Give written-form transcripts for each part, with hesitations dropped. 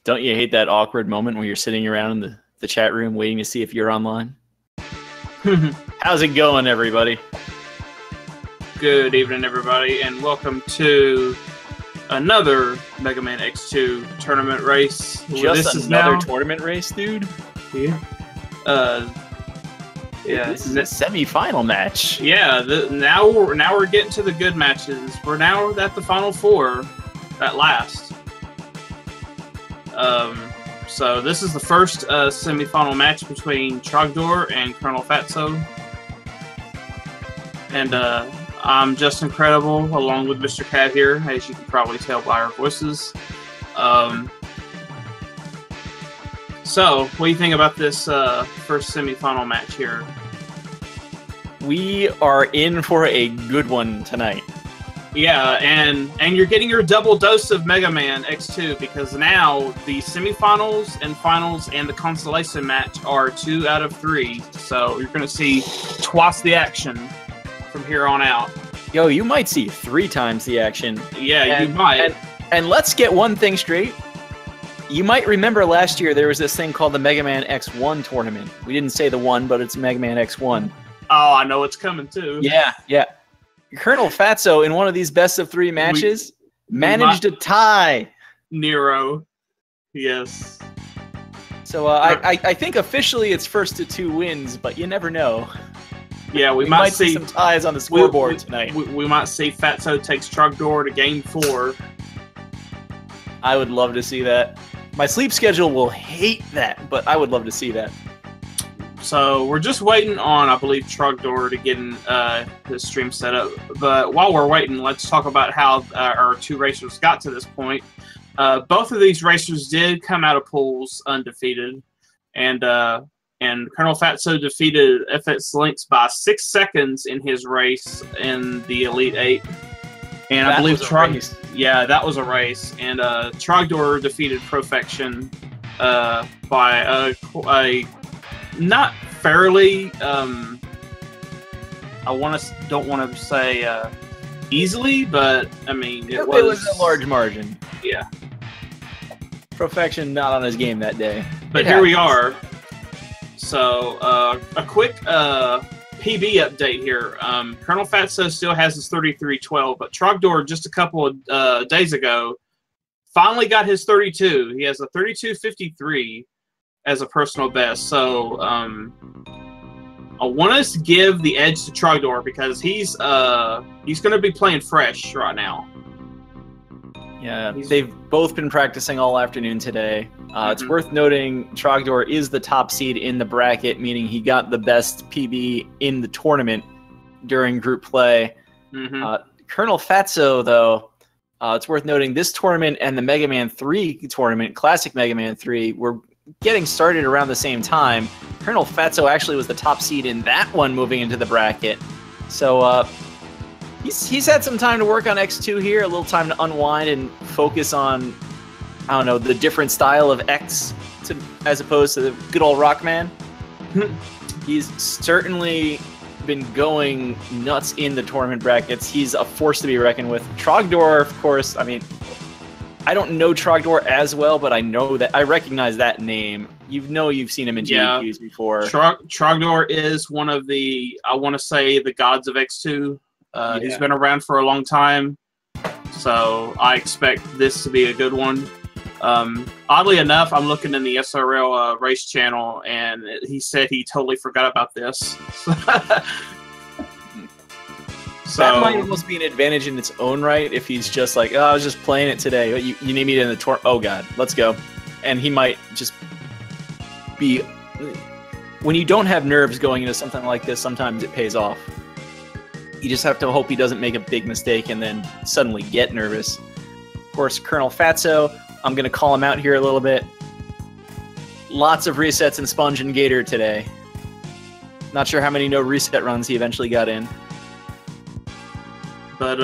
Don't you hate that awkward moment where you're sitting around in the chat room waiting to see if you're online? How's it going, everybody? Good evening, everybody, and welcome to another Mega Man X2 tournament race. Just another tournament race, dude? Yeah. Yeah, this is a semi-final match. Yeah, now we're getting to the good matches. We're now at the final four at last. So this is the first semi-final match between Trogdor and ColonelFatso. And I'm just incredible, along with Mr. Cat here, as you can probably tell by our voices. So, what do you think about this first semi-final match here? We are in for a good one tonight. Yeah, and you're getting your double dose of Mega Man X2 because now the semifinals and finals and the consolation match are 2 out of 3. So you're going to see twice the action from here on out. Yo, you might see 3 times the action. Yeah, you might. And let's get one thing straight. You might remember last year there was this thing called the Mega Man X1 tournament. We didn't say the one, but it's Mega Man X1. Oh, I know it's coming too. Yeah. ColonelFatso in one of these best of 3 matches managed to tie Nero. Yes. So I think officially it's first to 2 wins, but you never know. Yeah, we might see some ties on the scoreboard tonight. We might see Fatso takes Trogdor to game 4. I would love to see that. My sleep schedule will hate that, but I would love to see that. So we're just waiting on, I believe, Trogdor to get in his stream set up. But while we're waiting, let's talk about how our 2 racers got to this point. Both of these racers did come out of pools undefeated, and ColonelFatso defeated FX Lynx by 6 seconds in his race in the Elite 8. And I believe that was a race. And Trogdor defeated Profection by a not fairly, don't want to say easily, but I mean it was a large margin. Yeah. Profection not on his game that day. But here we are. So a quick PB update here. ColonelFatso still has his 33-12, but Trogdor just a couple of days ago finally got his 32. He has a 32.53 as a personal best. So I want us to give the edge to Trogdor because he's going to be playing fresh right now. Yeah, they've both been practicing all afternoon today. It's worth noting Trogdor is the top seed in the bracket, meaning he got the best PB in the tournament during group play. ColonelFatso, though, it's worth noting this tournament and the Mega Man 3 tournament, Classic Mega Man 3, were getting started around the same time. ColonelFatso actually was the top seed in that one moving into the bracket. So he's had some time to work on X2 here, a little time to unwind and focus on, I don't know, the different style of X as opposed to the good old Rockman. He's certainly been going nuts in the tournament brackets. He's a force to be reckoned with. Trogdor, of course, I mean, I don't know Trogdor as well, but I know that I recognize that name. You've seen him in GDQs before. Trogdor is one of the, I want to say, the gods of X2. He's been around for a long time, so I expect this to be a good one. Oddly enough, I'm looking in the SRL race channel, and he said he totally forgot about this. So that might almost be an advantage in its own right if he's just like, oh, I was just playing it today. But you need me in the tour. Oh, God, let's go. And he might just be... When you don't have nerves going into something like this, sometimes it pays off. You just have to hope he doesn't make a big mistake and then suddenly get nervous. Of course, ColonelFatso, I'm going to call him out here a little bit. Lots of resets in Sponge and Gator today. Not sure how many no reset runs he eventually got in. But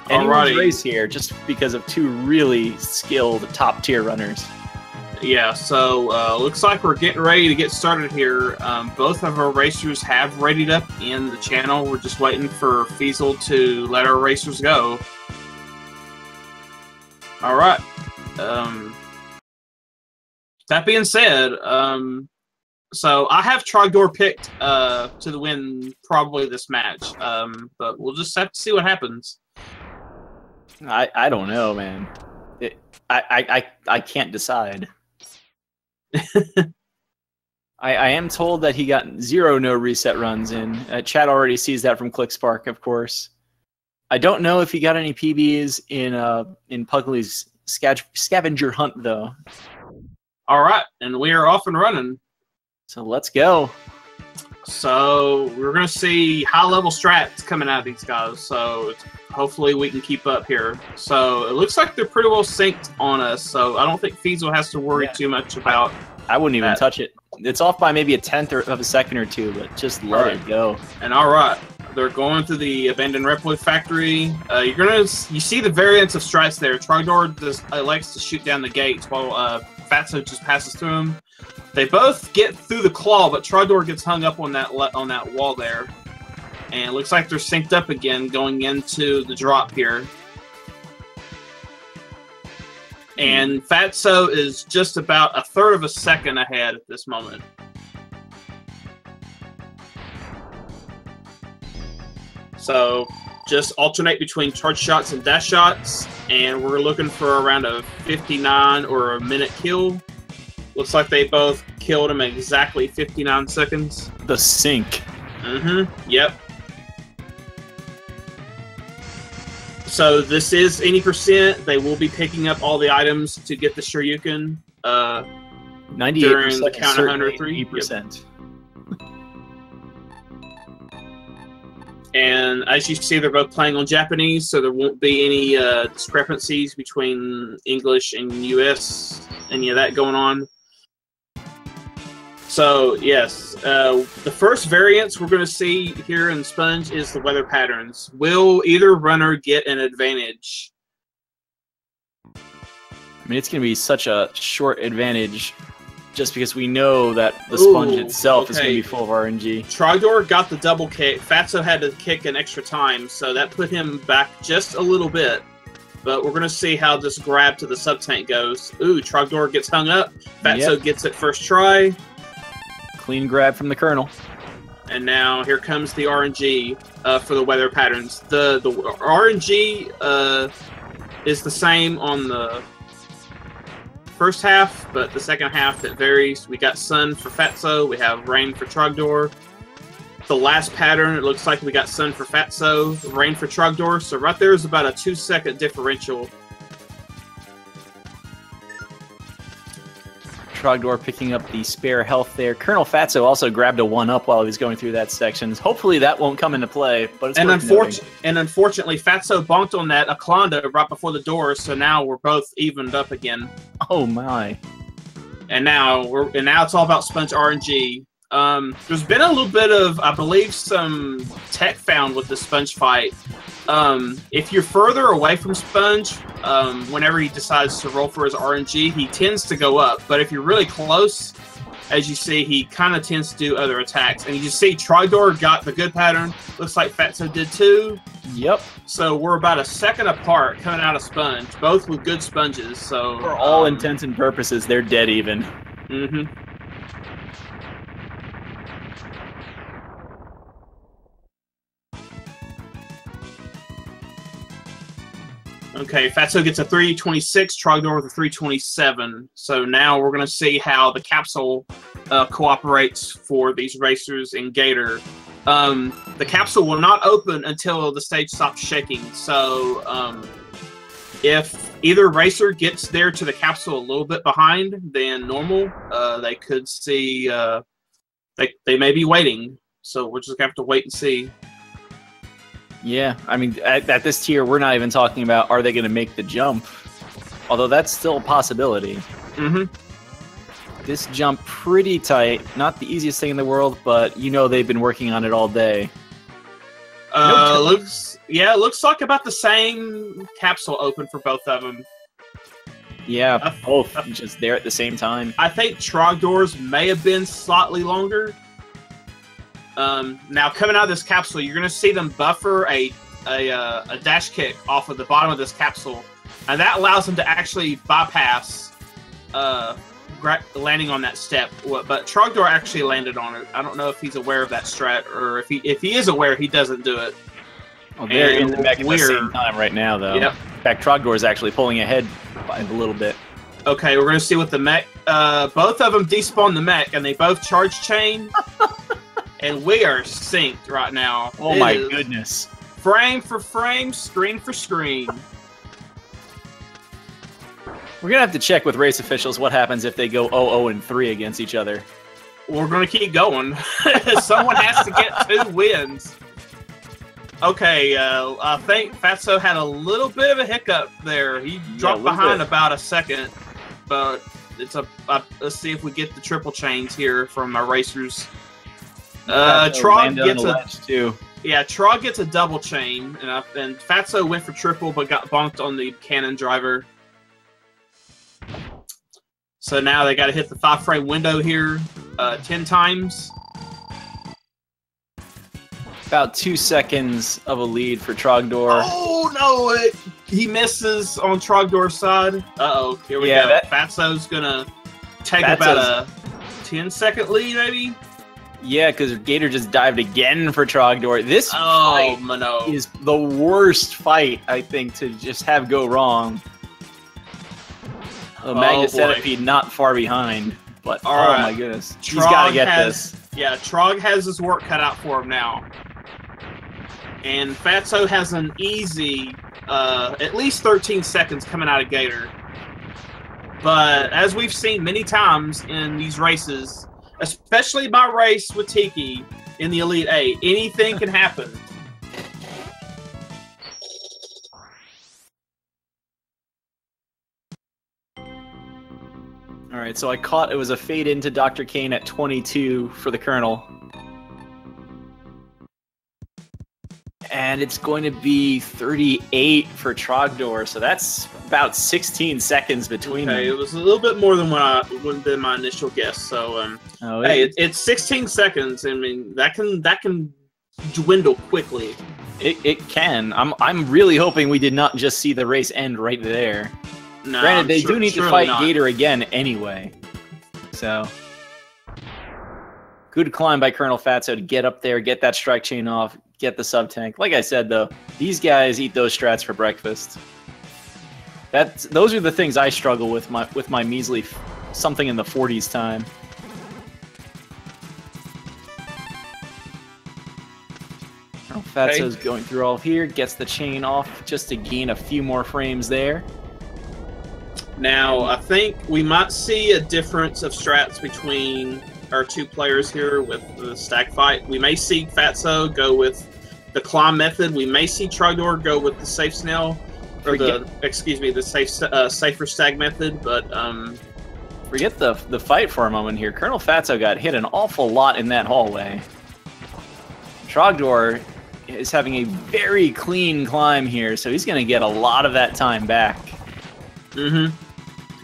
anyone's race here just because of 2 really skilled top tier runners. Yeah, so looks like we're getting ready to get started here. Both of our racers have readied up in the channel. We're just waiting for Feasel to let our racers go. All right. That being said, so I have Trogdor picked to win probably this match, but we'll just have to see what happens. I don't know, man. I can't decide. I am told that he got 0 no reset runs in. Chat already sees that from ClickSpark, of course. I don't know if he got any PBs in Pugly's scavenger hunt, though. All right, and we are off and running. So let's go. So we're going to see high-level strats coming out of these guys, so hopefully we can keep up here. So it looks like they're pretty well synced on us, so I don't think Feasel has to worry too much about I wouldn't even touch it. It's off by maybe a tenth of a second or two, but just let it go. And all right, they're going through the abandoned Reploid factory. You see the variants of strats there. Trogdor likes to shoot down the gates while Fatso just passes through him. They both get through the claw, but Trogdor gets hung up on that wall there. And it looks like they're synced up again going into the drop here. And Fatso is just about 1/3 of a second ahead at this moment. So just alternate between charge shots and dash shots, and we're looking for around a 59 or a minute kill. Looks like they both killed him at exactly 59 seconds. The sync. Yep. So this is any %. They will be picking up all the items to get the Shoryuken 98% during the count of 103. 80%. And as you see, they're both playing on Japanese, so there won't be any discrepancies between English and US, any of that going on. So, yes, the first variance we're going to see here in Sponge is the weather patterns. Will either runner get an advantage? I mean, it's going to be such a short advantage just because we know that the Sponge itself is going to be full of RNG. Trogdor got the double kick. Fatso had to kick an extra time, so that put him back just a little bit. But we're going to see how this grab to the sub-tank goes. Ooh, Trogdor gets hung up. Fatso gets it first try. Clean grab from the Colonel. And now here comes the RNG for the weather patterns. The RNG is the same on the first half, but the second half it varies. We got sun for Fatso, we have rain for Trogdor. The last pattern, it looks like we got sun for Fatso, rain for Trogdor. So right there is about a 2-second differential. Trogdor picking up the spare health there. ColonelFatso also grabbed a 1-up while he was going through that section. Hopefully that won't come into play, but it's unfortunately, Fatso bonked on that Aklanda right before the door, so now we're both evened up again. Oh my! And now it's all about Sponge RNG. There's been a little bit of, I believe, some tech found with the Sponge fight. If you're further away from Sponge, whenever he decides to roll for his RNG, he tends to go up. But if you're really close, as you see, he kind of tends to do other attacks. And you see Trogdor got the good pattern. Looks like Fatso did too. Yep. So we're about a second apart coming out of Sponge, both with good sponges. So for all intents and purposes, they're dead even. Okay, Fatso gets a 326, Trogdor with a 327. So now we're going to see how the capsule cooperates for these racers in Gator. The capsule will not open until the stage stops shaking. So if either racer gets there to the capsule a little bit behind than normal, they could see they may be waiting. So we're just going to have to wait and see. Yeah, I mean, at this tier, we're not even talking about are they going to make the jump, although that's still a possibility. This jump pretty tight, not the easiest thing in the world, but you know they've been working on it all day. Looks like about the same capsule open for both of them. Yeah, both just there at the same time. I think Trogdor's may have been slightly longer. Now coming out of this capsule, you're going to see them buffer a dash kick off of the bottom of this capsule, and that allows them to actually bypass landing on that step, but Trogdor actually landed on it. I don't know if he's aware of that strat, or if he is aware, he doesn't do it. Well, they're in the mech at the same time right now, though. Yep. In fact, Trogdor is actually pulling ahead by a little bit. Okay, we're going to see what the mech... both of them despawn the mech, and they both charge chain. And we are synced right now. Oh my goodness. Frame for frame, screen for screen. We're going to have to check with race officials what happens if they go 0-0-3 against each other. We're going to keep going. Someone has to get 2 wins. Okay, I think Fatso had a little bit of a hiccup there. He dropped behind about a second, but it's let's see if we get the triple chains here from our racers. Trog gets Trog gets a double chain, and Fatso went for triple, but got bumped on the cannon driver. So now they got to hit the 5-frame window here 10 times. About 2 seconds of a lead for Trogdor. Oh, no! He misses on Trogdor's side. Uh-oh, here we go. Fatso's going to take about a 10-second lead, maybe? Yeah, because Gator just dived again for Trogdor. This fight is the worst fight, I think, to just have go wrong. The Magna Centipede not far behind, but oh my goodness. He's got to get this. Yeah, Trog has his work cut out for him now. And Fatso has an easy, at least 13 seconds coming out of Gator. But as we've seen many times in these races, especially my race with Tiki in the Elite 8, anything can happen. All right, so I caught it was a fade into Dr. Kane at 22 for the Colonel. And it's going to be 38 for Trogdor, so that's about 16 seconds between them. It was a little bit more than than my initial guess. So, hey, it's 16 seconds. I mean, that can dwindle quickly. It can. I'm really hoping we did not just see the race end right there. No, granted, they do need to fight Gator again anyway. So, good climb by ColonelFatso to get up there, get that strike chain off, get the sub-tank. Like I said, though, these guys eat those strats for breakfast. Those are the things I struggle with my measly something in the 40s time. ColonelFatso's going through all here, gets the chain off just to gain a few more frames there. Now, I think we might see a difference of strats between our 2 players here with the stag fight. We may see Fatso go with the climb method. We may see Trogdor go with the safe snail, or the safer stag method. But forget the fight for a moment here. ColonelFatso got hit an awful lot in that hallway. Trogdor is having a very clean climb here, so he's going to get a lot of that time back. Mm-hmm.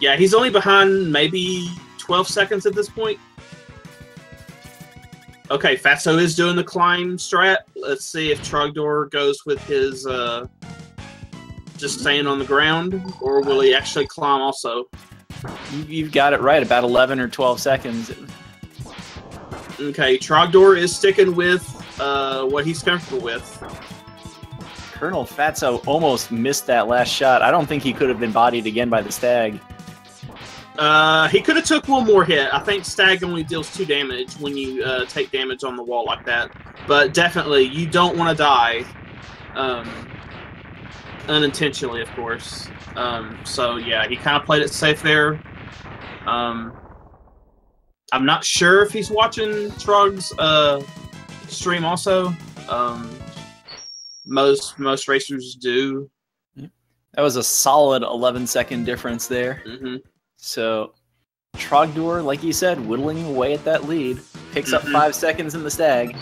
Yeah, he's only behind maybe 12 seconds at this point. Okay, Fatso is doing the climb strat. Let's see if Trogdor goes with his just staying on the ground, or will he actually climb also? You've got it right, about 11 or 12 seconds. Okay, Trogdor is sticking with what he's comfortable with. ColonelFatso almost missed that last shot. I don't think he could have been bodied again by the stag. He could have took one more hit. I think stag only deals 2 damage when you take damage on the wall like that. But definitely, you don't want to die. Unintentionally, of course. So yeah, he kind of played it safe there. I'm not sure if he's watching Trog's stream also. Most racers do. That was a solid 11-second difference there. Mm-hmm. So Trogdor, like you said, whittling away at that lead. Picks up 5 seconds in the stag.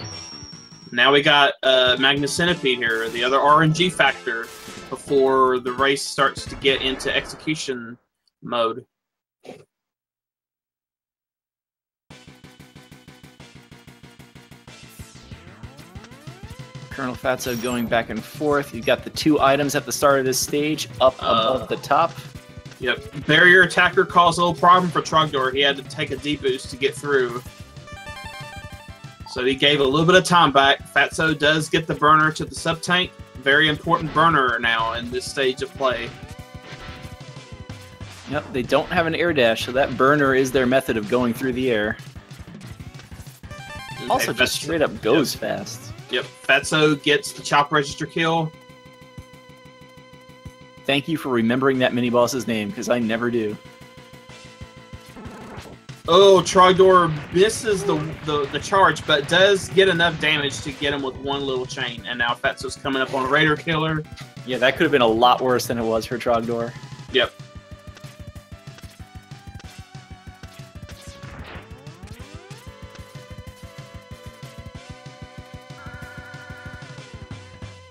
Now we got Magna Centipede here, the other RNG factor, before the race starts to get into execution mode. ColonelFatso going back and forth. You've got the 2 items at the start of this stage, up above the top. Yep. Barrier attacker caused a little problem for Trogdor. He had to take a D-boost to get through. So he gave a little bit of time back. Fatso does get the burner to the sub-tank. Very important burner now in this stage of play. Yep, they don't have an air dash, so that burner is their method of going through the air. Also, just straight up goes fast. Yep, Fatso gets the chop register kill. Thank you for remembering that mini-boss's name, because I never do. Oh, Trogdor misses the charge, but does get enough damage to get him with one little chain. And now Fatso's coming up on a Raider Killer. Yeah, that could have been a lot worse than it was for Trogdor. Yep.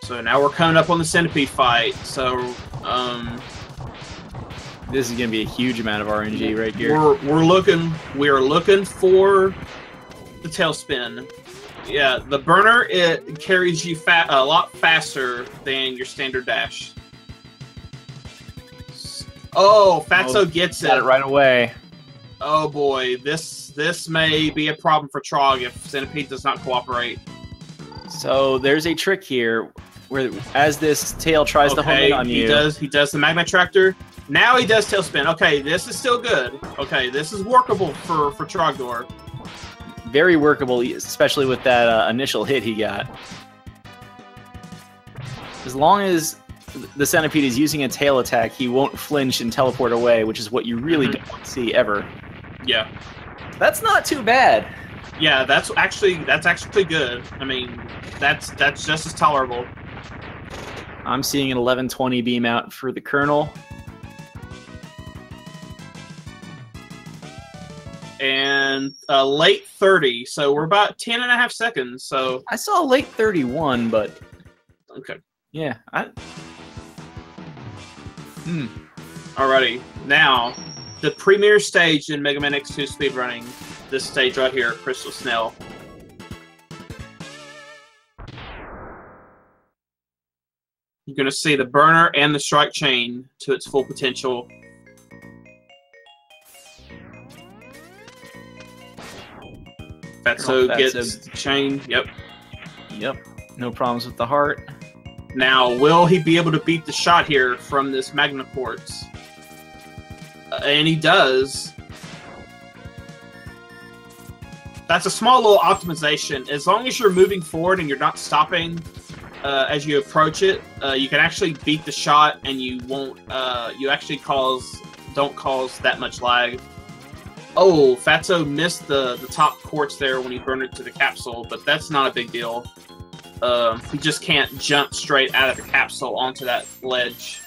So now we're coming up on the Centipede fight. So, this is going to be a huge amount of RNG right here. We are looking for the tailspin. Yeah, the burner, it carries you a lot faster than your standard dash. Oh, Fatso gets it. Got it right away. Oh boy, this may be a problem for Trog if Centipede does not cooperate. So there's a trick here where as this tail tries to home in on you. He does the Magma Tractor. Now he does tailspin. Okay, this is still good. Okay, this is workable for Trogdor. Very workable, especially with that initial hit he got. As long as the Centipede is using a tail attack, he won't flinch and teleport away, which is what you really don't see ever. Yeah. That's not too bad. Yeah, that's actually good. I mean, that's just as tolerable. I'm seeing an 1120 beam out for the Colonel. And late 30, so we're about 10.5 seconds. So I saw late 31, but okay. Yeah. Alrighty. Now, the premier stage in Mega Man X2 speedrunning. This stage right here, Crystal Snail. You're going to see the burner and the strike chain to its full potential. Fatso gets the chain. Yep. Yep. No problems with the heart. Now, will he be able to beat the shot here from this Magna Quartz? And he does. That's a small little optimization. As long as you're moving forward and you're not stopping as you approach it, you can actually beat the shot, and you won't. You actually don't cause that much lag. Oh, Fatso missed the top quartz there when he burned it to the capsule, but that's not a big deal. He just can't jump straight out of the capsule onto that ledge.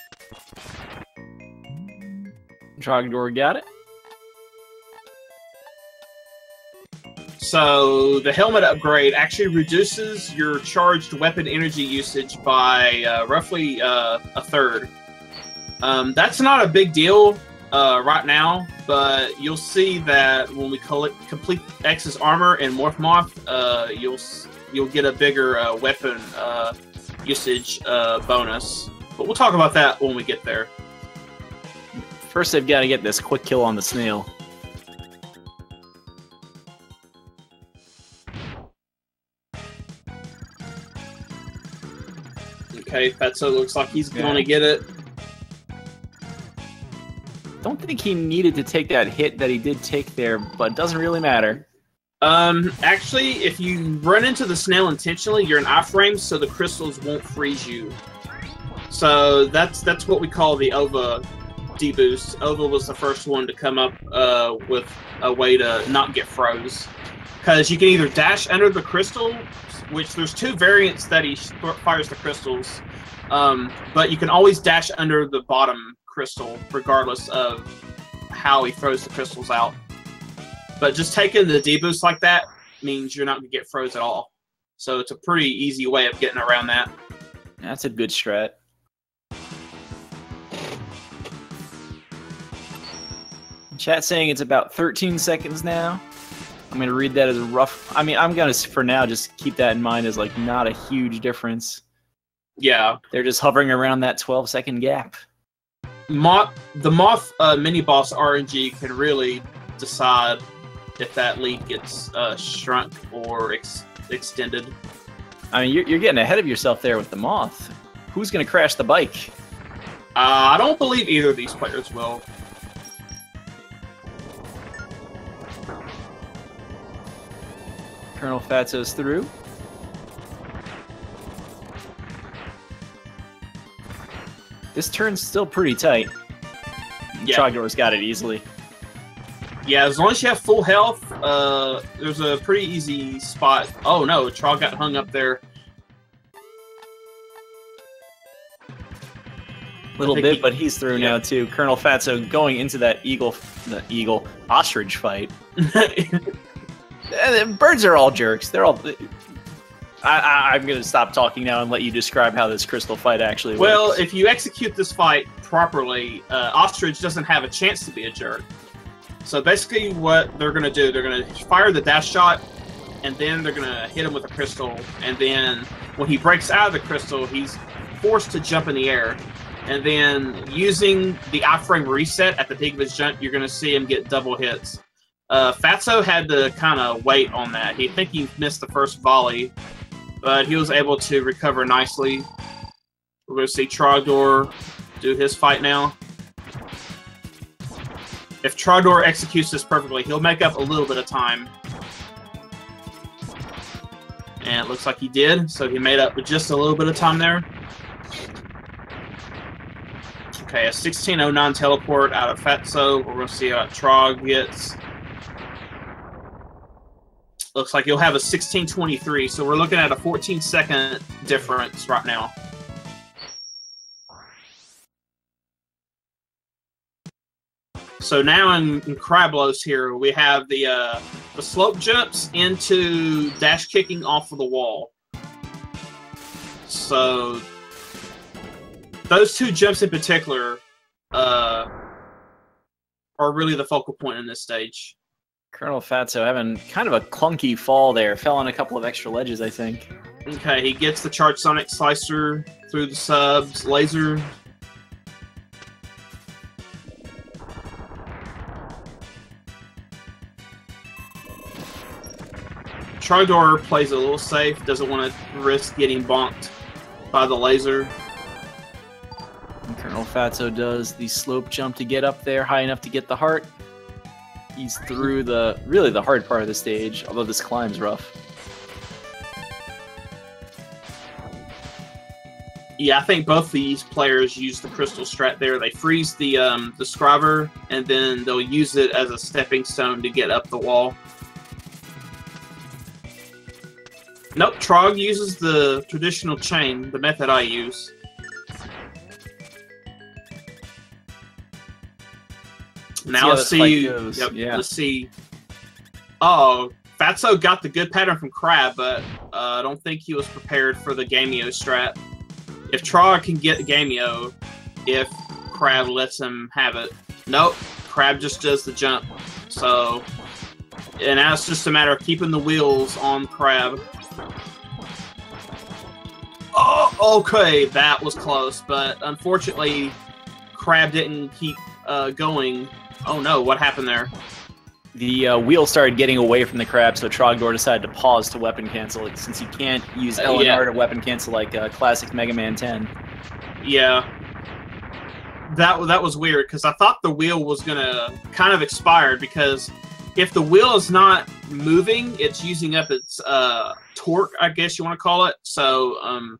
Trogdor got it. So the helmet upgrade actually reduces your charged weapon energy usage by roughly a third. That's not a big deal right now, but you'll see that when we complete X's armor and Morph Moth, you'll get a bigger weapon usage bonus. But we'll talk about that when we get there. First, they've got to get this quick kill on the snail. Okay, Fatso looks like he's going to get it. Don't think he needed to take that hit that he did take there, but it doesn't really matter. Actually, if you run into the snail intentionally, you're in iframe, so the crystals won't freeze you. So that's what we call the OVA deboost. OVA was the first one to come up with a way to not get froze. Because you can either dash under the crystal, which there's two variants that he fires the crystals, but you can always dash under the bottom crystal, regardless of how he throws the crystals out. But just taking the deboost like that means you're not going to get froze at all. So it's a pretty easy way of getting around that. That's a good strat. Chat saying it's about 13 seconds now. I'm going to read that as a rough... I mean, I'm going to, for now, just keep that in mind as, like, not a huge difference. Yeah. They're just hovering around that 12-second gap. The Moth mini boss RNG can really decide if that lead gets shrunk or extended. I mean, you're getting ahead of yourself there with the Moth. Who's going to crash the bike? I don't believe either of these players will. ColonelFatso's through. This turn's still pretty tight. Yeah. Trogdor's got it easily. Yeah, as long as you have full health, there's a pretty easy spot. Oh no, Trog got hung up there. Little bit, but he's through now too. ColonelFatso going into that ostrich fight. Birds are all jerks. They're all. I'm gonna stop talking now and let you describe how this crystal fight actually works. Well, if you execute this fight properly, ostrich doesn't have a chance to be a jerk. So basically, what they're gonna do, they're gonna fire the dash shot, and then they're gonna hit him with a crystal, and then when he breaks out of the crystal, he's forced to jump in the air. And then using the iframe reset at the peak of his jump, you're going to see him get double hits. Fatso had to kind of wait on that. He missed the first volley, but he was able to recover nicely. We're going to see Trogdor do his fight now. If Trogdor executes this perfectly, he'll make up a little bit of time. And it looks like he did, so he made up with just a little bit of time there. Okay, a 1609 teleport out of Fatso. We're going to see how Trog gets. Looks like you'll have a 1623, so we're looking at a 14-second difference right now. So now in Crablos here, we have the slope jumps into dash kicking off of the wall. So those two jumps in particular are really the focal point in this stage. ColonelFatso having kind of a clunky fall there. Fell on a couple of extra ledges, I think. Okay, he gets the Charge Sonic Slicer through the subs. Laser. Trogdor plays a little safe. Doesn't want to risk getting bonked by the laser. ColonelFatso does the slope jump to get up there high enough to get the heart. He's through really the hard part of the stage, although this climb's rough. Yeah, I think both these players use the crystal strat there. They freeze the scriber, and then they'll use it as a stepping stone to get up the wall. Nope, Trog uses the traditional chain, the method I use. Now let's see. Yep, yeah. Let's see. Oh, Fatso got the good pattern from Crab, but I don't think he was prepared for the Gameo strat. If Trog can get the Gameo, if Crab lets him have it. Nope, Crab just does the jump. So, and now it's just a matter of keeping the wheels on Crab. Oh, okay, that was close, but unfortunately, Crab didn't keep going. Oh no, what happened there? The wheel started getting away from the Crab, so Trogdor decided to pause to weapon cancel it, since you can't use L and R to weapon cancel like classic Mega Man 10. Yeah. That was weird, because I thought the wheel was going to kind of expire, because if the wheel is not moving, it's using up its torque, I guess you want to call it. So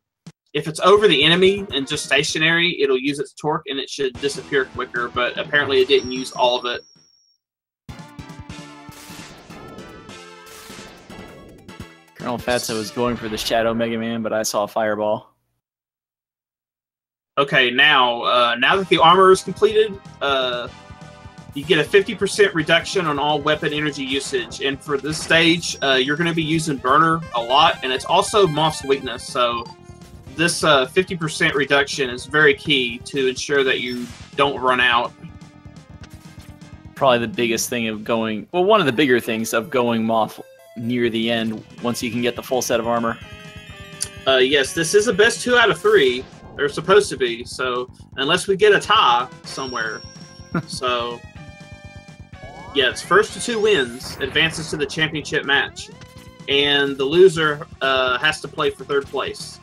if it's over the enemy and just stationary, it'll use its torque and it should disappear quicker, but apparently it didn't use all of it. ColonelFatso was going for the Shadow Mega Man, but I saw a fireball. Okay, now that the armor is completed, you get a 50% reduction on all weapon energy usage. And for this stage, you're going to be using Burner a lot, and it's also Moth's weakness. So this 50% reduction is very key to ensure that you don't run out. Probably the biggest thing of going... Well, one of the bigger things of going Moth near the end, once you can get the full set of armor. Yes, this is a best 2 out of 3. They're supposed to be. So unless we get a tie somewhere, so yeah, it's first to 2 wins advances to the championship match, and the loser has to play for 3rd place.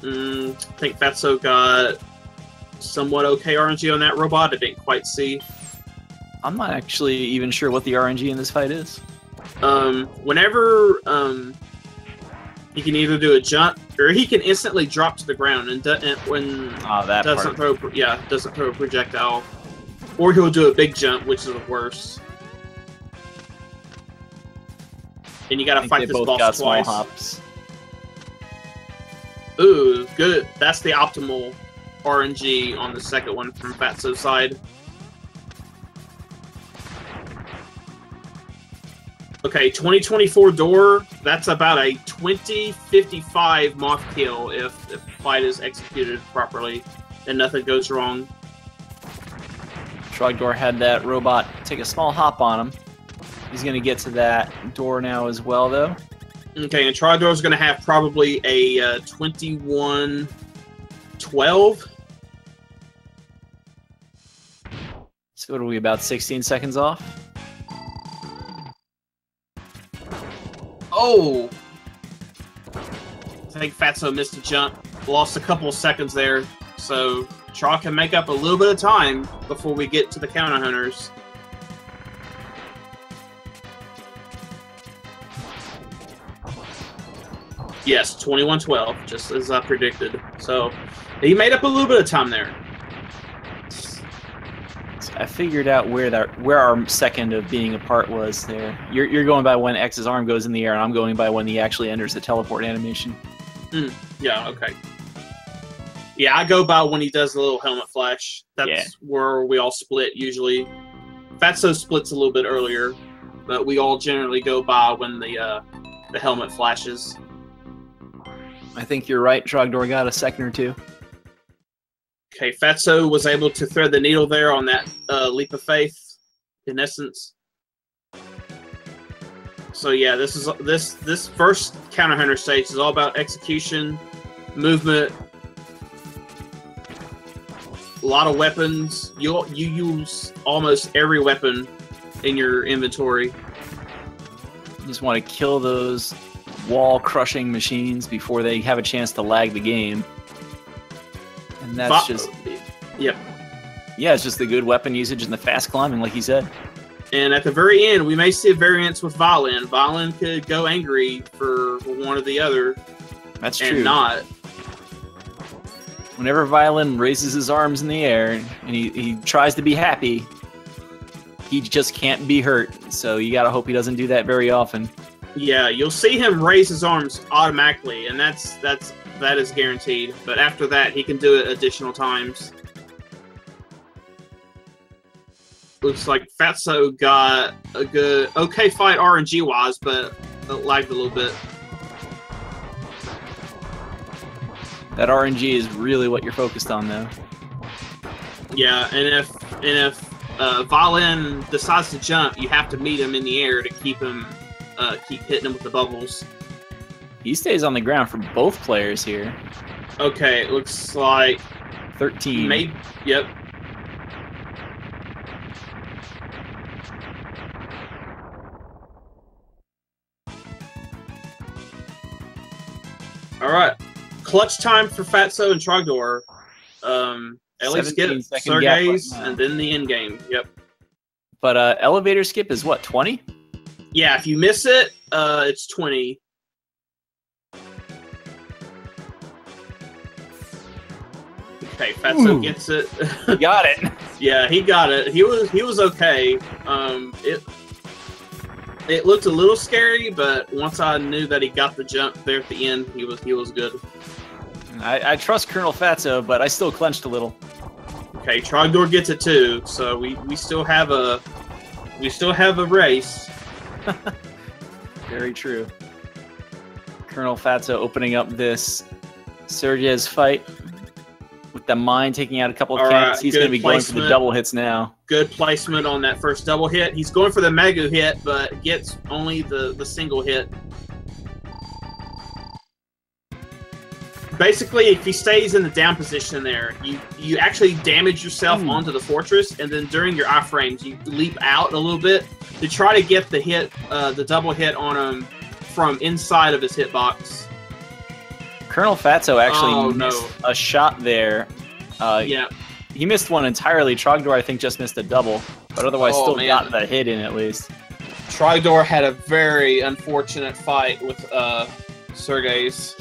I think Fatso got somewhat okay RNG on that robot. I didn't quite see. I'm not actually even sure what the RNG in this fight is. Whenever he can either do a jump or he can instantly drop to the ground and when doesn't throw a projectile, or he'll do a big jump, which is the worst. And you got to fight this boss twice. Small hops. Ooh, good. That's the optimal RNG on the second one from Fatso's side. Okay, 2024 door. That's about a 2055 moth kill if the fight is executed properly and nothing goes wrong. Trogdor had that robot take a small hop on him. He's going to get to that door now as well, though. Okay, and Trogdor's going to have probably a 21-12. So what are we, about 16 seconds off? Oh! I think Fatso missed a jump. Lost a couple of seconds there. So Trog can make up a little bit of time before we get to the counter hunters. Yes, 21-12, just as I predicted. So he made up a little bit of time there. I figured out where our second of being apart was there. You're going by when X's arm goes in the air, and I'm going by when he actually enters the teleport animation. Yeah, okay. Yeah, I go by when he does the little helmet flash. That's where we all split usually. Fatso splits a little bit earlier, but we all generally go by when the helmet flashes. I think you're right. Trogdor got a second or two. Okay, Fatso was able to thread the needle there on that leap of faith, in essence. So yeah, this first counter hunter stage is all about execution, movement, a lot of weapons. You use almost every weapon in your inventory. You just want to kill those wall-crushing machines before they have a chance to lag the game. And that's just... Yep. Yeah, it's just the good weapon usage and the fast climbing, like you said. And at the very end, we may see a variance with Violin. Violin could go angry for one or the other. That's true. And not. Whenever Violin raises his arms in the air and he tries to be happy, he just can't be hurt. So you gotta hope he doesn't do that very often. Yeah, you'll see him raise his arms automatically, and that is guaranteed. But after that, he can do it additional times. Looks like Fatso got a okay fight RNG-wise, but it lagged a little bit. That RNG is really what you're focused on, though. Yeah, and if Violin decides to jump, you have to meet him in the air to keep him. Keep hitting him with the bubbles. He stays on the ground for both players here. Okay, it looks like 13. Maybe. Yep. All right, clutch time for Fatso and Trogdor. At least get Sergei's and then the end game. Yep. But elevator skip is what, 20? Yeah, if you miss it, it's 20. Okay, Fatso gets it. He got it. Yeah, he got it. He was okay. It looked a little scary, but once I knew that he got the jump there at the end, he was good. I trust ColonelFatso, but I still clenched a little. Okay, Trogdor gets it too, so we still have a race. Very true. ColonelFatso opening up this Sergei's fight with the mine, taking out a couple of All cannons. right, He's going to good be going for the placement. double hits now. Good placement on that first double hit. He's going for the mega hit, but gets only the single hit. Basically, if he stays in the down position there, you actually damage yourself onto the fortress, and then during your iframes, you leap out a little bit to try to get the hit, the double hit on him from inside of his hitbox. ColonelFatso actually missed a shot there. Yeah. He missed one entirely. Trogdor, I think, just missed a double, but otherwise still got the hit in at least. Trogdor had a very unfortunate fight with Sergei's.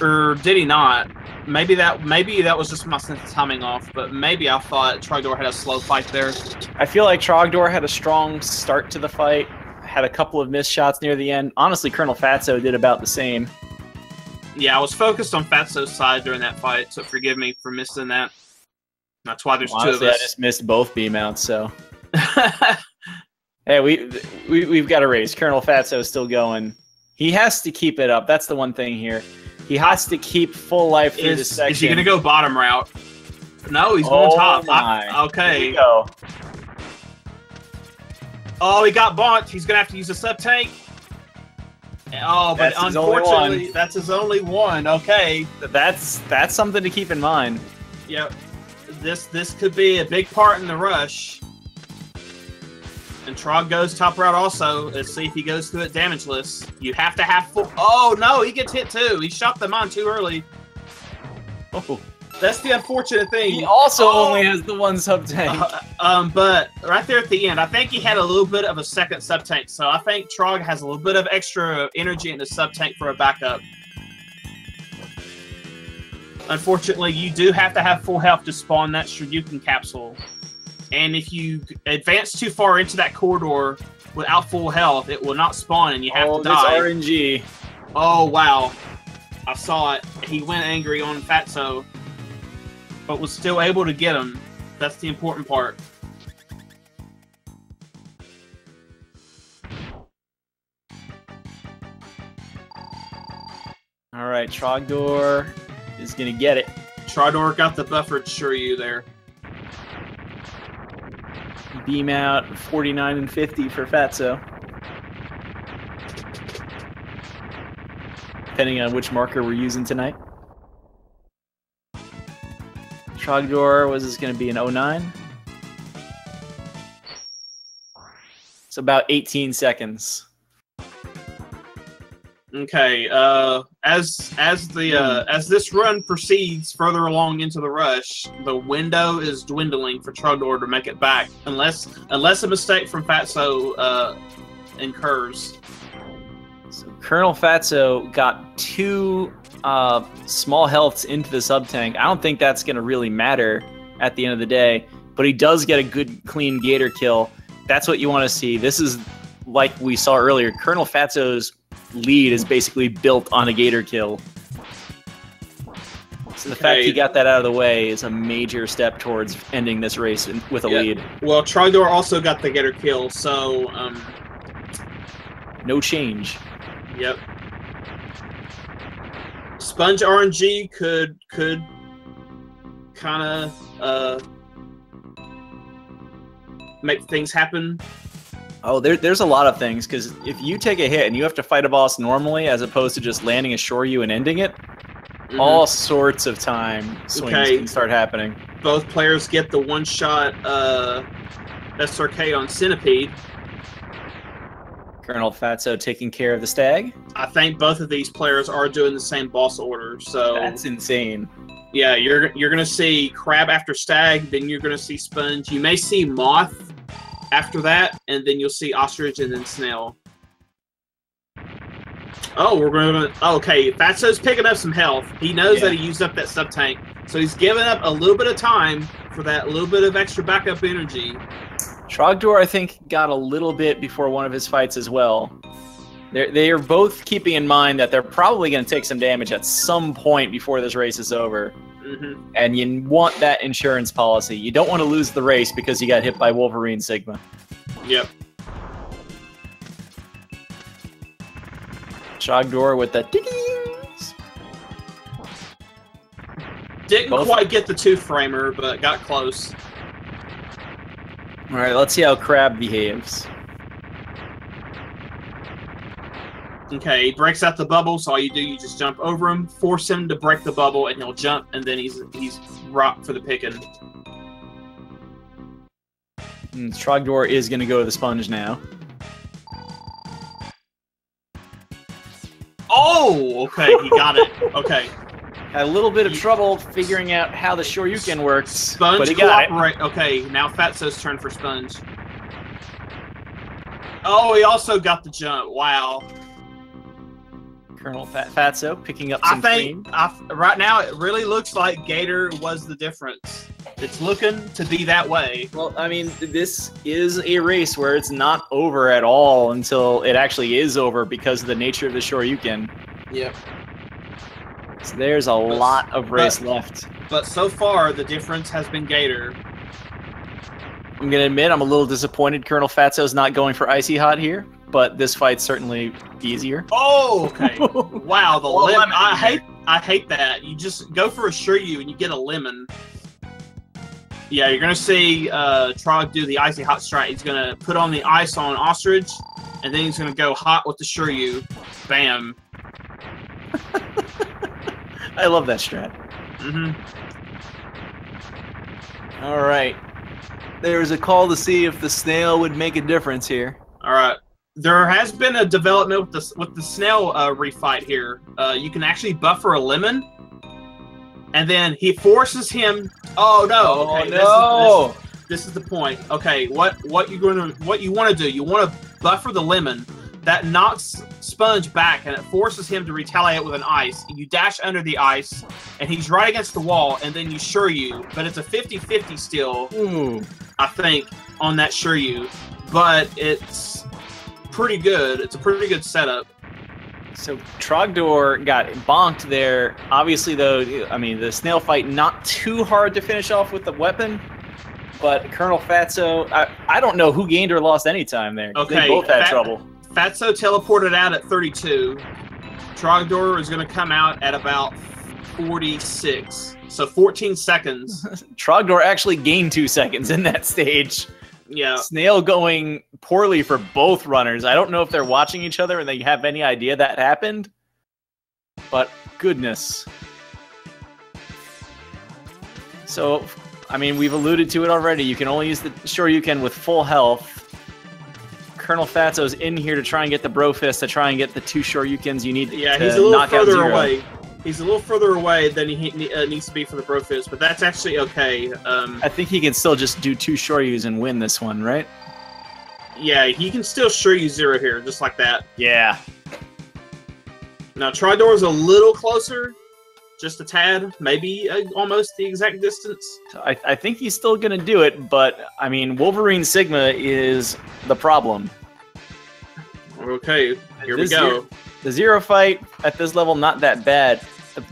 Or did he not? Maybe that was just my sense of timing off, but maybe I thought Trogdor had a slow fight there. I feel like Trogdor had a strong start to the fight, had a couple of missed shots near the end. Honestly, ColonelFatso did about the same. Yeah, I was focused on Fatso's side during that fight, so forgive me for missing that. That's why there's two of us. I just missed both B mounts, so. Hey, we've got a race. ColonelFatso is still going. He has to keep it up. That's the one thing here. He has to keep full life through this section. Is he going to go bottom route? No, he's going top. Okay. Here we go. Oh, he got bumped. He's going to have to use a sub-tank. Oh, but unfortunately, that's his only one. Okay. That's something to keep in mind. Yep. This could be a big part in the rush. And Trog goes top route also. Let's see if he goes through it damageless. You have to have full... Oh, no, he gets hit too. He shot the mine too early. Oh. That's the unfortunate thing. He also only has the one sub-tank. But right there at the end, I think he had a little bit of a second sub-tank. So I think Trog has a little bit of extra energy in the sub-tank for a backup. Unfortunately, you do have to have full health to spawn that Shoryuken capsule. And if you advance too far into that corridor without full health, it will not spawn and you have to die. Oh, this RNG. Oh, wow. I saw it. He went angry on Fatso, but was still able to get him. That's the important part. All right, Trogdor is going to get it. Trogdor got the buffered Shoryu there. Beam out 49 and 50 for Fatso. Depending on which marker we're using tonight. Trogdor, was this going to be an 09? It's about 18 seconds. Okay, as this run proceeds further along into the rush, the window is dwindling for Trogdor to make it back, unless a mistake from Fatso incurs. So ColonelFatso got 2 small healths into the sub-tank. I don't think that's going to really matter at the end of the day, but he does get a good, clean Gator kill. That's what you want to see. This is, like we saw earlier, ColonelFatso's lead is basically built on a Gator kill. So the fact he got that out of the way is a major step towards ending this race with a lead. Well, Trogdor also got the Gator kill, so... no change. Yep. Sponge RNG could kind of make things happen. Oh, there's a lot of things, because if you take a hit and you have to fight a boss normally as opposed to just landing a Shoryu and ending it, all sorts of time swings can start happening. Both players get the one-shot SRK on Centipede. ColonelFatso taking care of the stag. I think both of these players are doing the same boss order, so... That's insane. Yeah, you're going to see Crab after Stag, then you're going to see Sponge. You may see Moth after that, and then you'll see Ostrich and then Snail. Oh, we're going to... Okay, Fatso's picking up some health. He knows that he used up that sub-tank, so he's giving up a little bit of time for that little bit of extra backup energy. Trogdor, I think, got a little bit before one of his fights as well. They are both keeping in mind that they're probably going to take some damage at some point before this race is over. And you want that insurance policy. You don't want to lose the race because you got hit by Wolverine Sigma. Yep. Trogdor with the dings. Didn't quite get the two-framer, but got close. All right, let's see how Crab behaves. Okay, he breaks out the bubble, so all you do, you just jump over him, force him to break the bubble, and he'll jump, and then he's rocked for the picking. And Trogdor is going to go to the sponge now. Oh, okay, he got it. Okay. Had a little bit of trouble figuring out how the Shoryuken works, Sponge but he got it. Okay, now Fatso's turn for Sponge. Oh, he also got the jump. Wow. ColonelFatso picking up some cream. Right now it really looks like Gator was the difference. It's looking to be that way. Well, I mean, this is a race where it's not over at all until it actually is over because of the nature of the Shoryuken. Yep. So there's a lot of race left. But so far, the difference has been Gator. I'm going to admit I'm a little disappointed ColonelFatso's not going for Icy Hot here, but this fight's certainly easier. Oh, okay. Wow, the lemon. I hate that. You just go for a Shiryu and you get a lemon. Yeah, you're going to see Trog do the Icy Hot strike. He's going to put on the ice on Ostrich, and then he's going to go hot with the Shiryu. Bam. I love that strat. Mm-hmm. All right. There was a call to see if the snail would make a difference here. All right. There has been a development with the snail refight here. You can actually buffer a lemon, and then he forces him. Oh no! Okay, no! This is the point. Okay, what you want to do? You want to buffer the lemon. That knocks Sponge back, and it forces him to retaliate with an ice. You dash under the ice, and he's right against the wall, and then you Shiryu. But it's a 50-50 still, I think, on that Shiryu. But it's pretty good. It's a pretty good setup. So Trogdor got bonked there. Obviously, though, I mean, the snail fight not too hard to finish off with the weapon. But ColonelFatso, I don't know who gained or lost any time there. Okay, they both had trouble. Fatso teleported out at 32. Trogdor is going to come out at about 46. So 14 seconds. Trogdor actually gained 2 seconds in that stage. Yeah. Snail going poorly for both runners. I don't know if they're watching each other and they have any idea that happened. But goodness. So, I mean, we've alluded to it already. You can only use the Shoryuken with full health. ColonelFatso's in here to try and get the Bro Fist, to try and get the 2 Shoryukens you need to knock out Zero. He's a little further away. He's a little further away than he needs to be for the Bro Fist, but that's actually okay. I think he can still just do 2 Shoryus and win this one, right? Yeah, he can still Shoryu Zero here, just like that. Yeah. Now, Trogdor's a little closer, just a tad, maybe almost the exact distance. I think he's still going to do it, but, I mean, Wolverine Sigma is the problem. Okay, here we go. The Zero fight at this level, not that bad.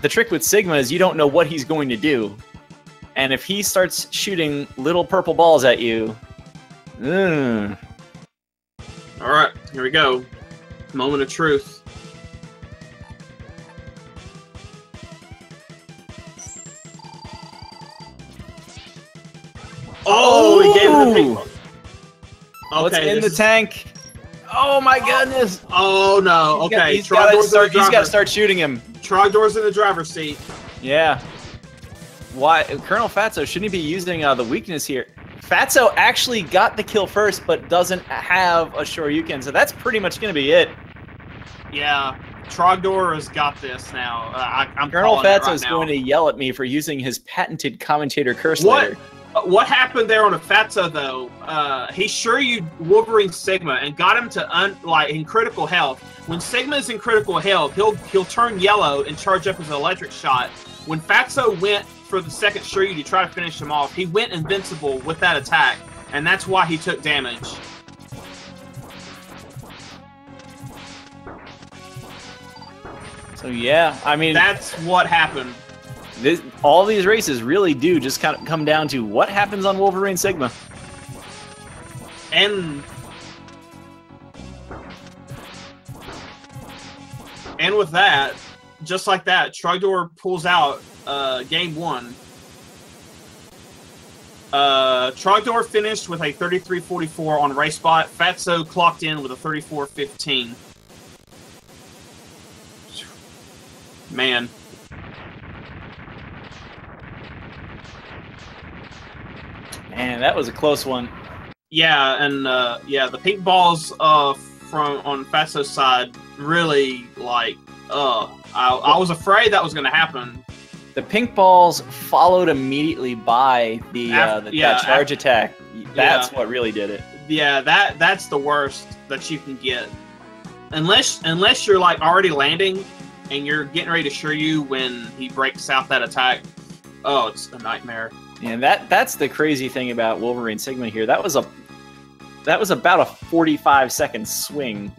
The trick with Sigma is you don't know what he's going to do. And if he starts shooting little purple balls at you... Alright, here we go. Moment of truth. Oh, he gave him the pink. Okay, what's in the tank? Oh my goodness! Oh no! Okay, he's got to start shooting him. Trogdor's in the driver's seat. Yeah. Why, ColonelFatso shouldn't he be using the weakness here? Fatso actually got the kill first, but doesn't have a Shoryuken, so that's pretty much going to be it. Yeah, Trogdor has got this now. I'm ColonelFatso is going to yell at me for using his patented commentator curse later. What happened there on a Fatso though? He Shiryu Wolverine Sigma and got him to in critical health. When Sigma is in critical health, he'll turn yellow and charge up his electric shot. When Fatso went for the second Shiryu to try to finish him off, he went invincible with that attack, and that's why he took damage. So yeah, I mean, that's what happened. All these races really do just kind of come down to what happens on Wolverine Sigma. And with that, just like that, Trogdor pulls out game 1. Trogdor finished with a 33.44 on race spot. Fatso clocked in with a 34.15. Man. Man, that was a close one. Yeah, and the pink balls from on Fatso's side really I was afraid that was going to happen. The pink balls followed immediately by that charge attack. That's what really did it. Yeah, that's the worst that you can get. Unless you're like already landing and you're getting ready to Shiryu when he breaks out that attack. Oh, it's a nightmare. And that's the crazy thing about Wolverine Sigma here. That was about a 45-second swing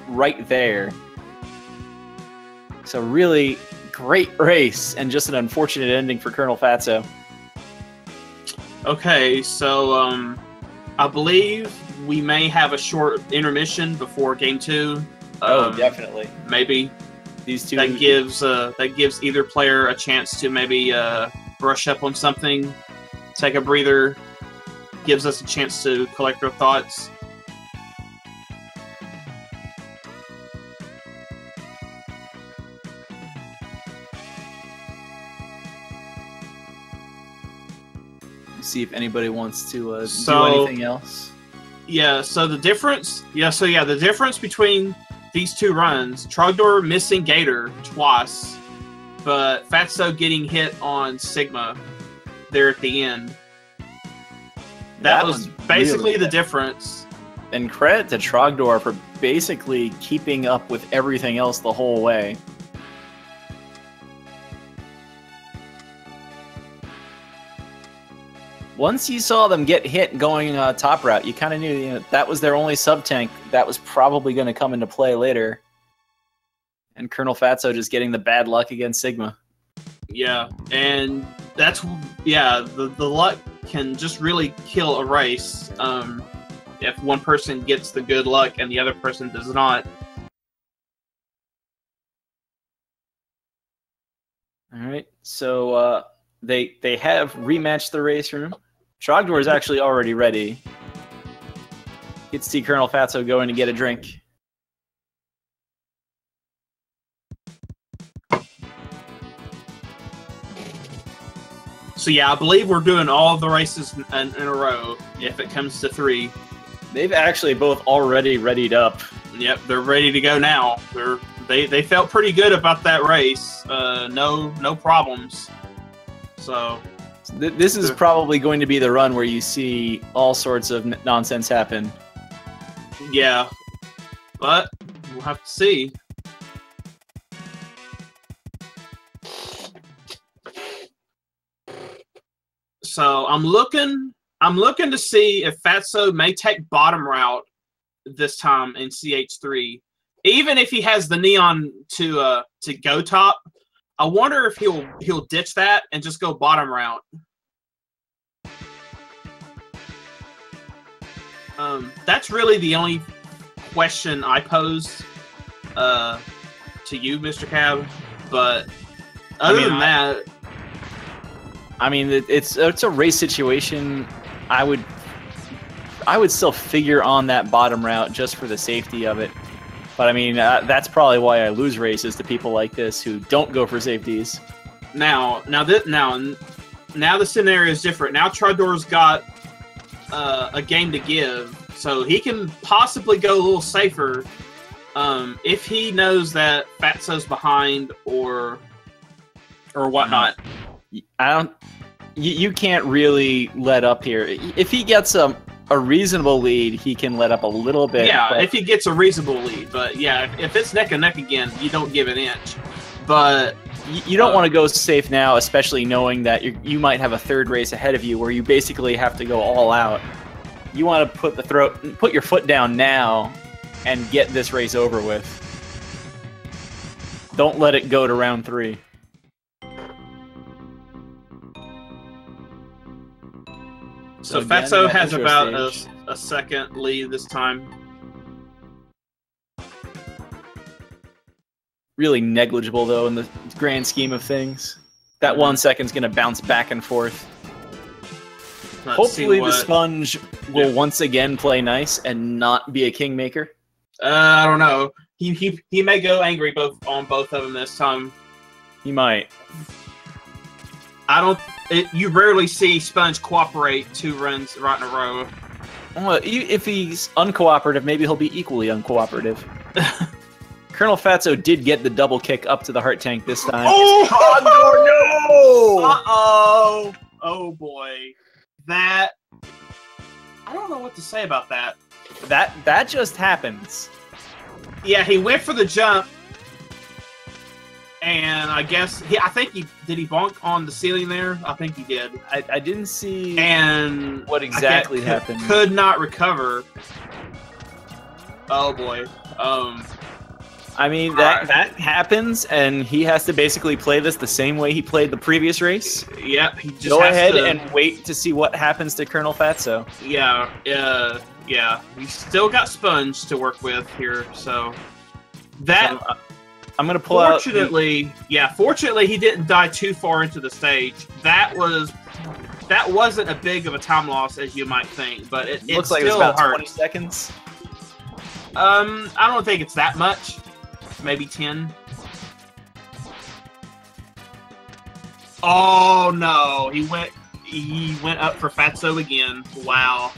right there. So really great race and just an unfortunate ending for ColonelFatso. Okay, so I believe we may have a short intermission before game 2. Oh, definitely. Maybe these two that gives either player a chance to maybe brush up on something, take a breather, gives us a chance to collect our thoughts. See if anybody wants to do anything else. Yeah, so the difference between these two runs, Trogdor missing Gator twice, but Fatso getting hit on Sigma there at the end. That was basically really the difference. And credit to Trogdor for basically keeping up with everything else the whole way. Once you saw them get hit going top route, you kind of knew that was their only sub-tank that was probably going to come into play later. And ColonelFatso just getting the bad luck against Sigma. Yeah, and that's the luck can just really kill a race if one person gets the good luck and the other person does not. All right, so they have rematched the race room. Trogdor is actually already ready. You can see ColonelFatso going to get a drink. So yeah, I believe we're doing all of the races in a row if it comes to 3. They've actually both already readied up. Yep, they're ready to go now. They felt pretty good about that race. No problems. So this is probably going to be the run where you see all sorts of nonsense happen. Yeah, but we'll have to see. So I'm looking to see if Fatso may take bottom route this time in CH3. Even if he has the neon to go top, I wonder if he'll ditch that and just go bottom route. That's really the only question I pose to you, Mr. Cab. But other than that, I mean, it's a race situation. I would still figure on that bottom route just for the safety of it. But I mean, that's probably why I lose races to people like this who don't go for safeties. Now the scenario is different. Now Trogdor's got a game to give, so he can possibly go a little safer if he knows that Fatso's behind or whatnot. You can't really let up here. If he gets a reasonable lead, he can let up a little bit. Yeah, if he gets a reasonable lead. But yeah, if it's neck and neck again, you don't give an inch. But you don't want to go safe now, especially knowing that you might have a third race ahead of you where you basically have to go all out. You want to put your foot down now and get this race over with. Don't let it go to round 3. So Fatso has about a second lead this time. Really negligible, though, in the grand scheme of things. That 1 second's going to bounce back and forth. Hopefully the sponge will once again play nice and not be a kingmaker. I don't know. He may go angry on both of them this time. He might. You rarely see Sponge cooperate 2 runs right in a row. Well, if he's uncooperative, maybe he'll be equally uncooperative. ColonelFatso did get the double kick up to the heart tank this time. Oh, Trogdor, no! Uh-oh. Oh, boy. I don't know what to say about that. That just happens. Yeah, he went for the jump, and I guess did he bonk on the ceiling there? I think he did. I didn't see what exactly happened. Could not recover. Oh boy. I mean that happens, and he has to basically play this the same way he played the previous race. Yep, he just go ahead and wait to see what happens to ColonelFatso. Yeah. Yeah, we still got Sponge to work with here, so I'm gonna pull out. Fortunately, he didn't die too far into the stage. That wasn't a big of a time loss as you might think, but it looks like it was about 20 seconds. I don't think it's that much. Maybe 10. Oh no, he went up for Fatso again. Wow.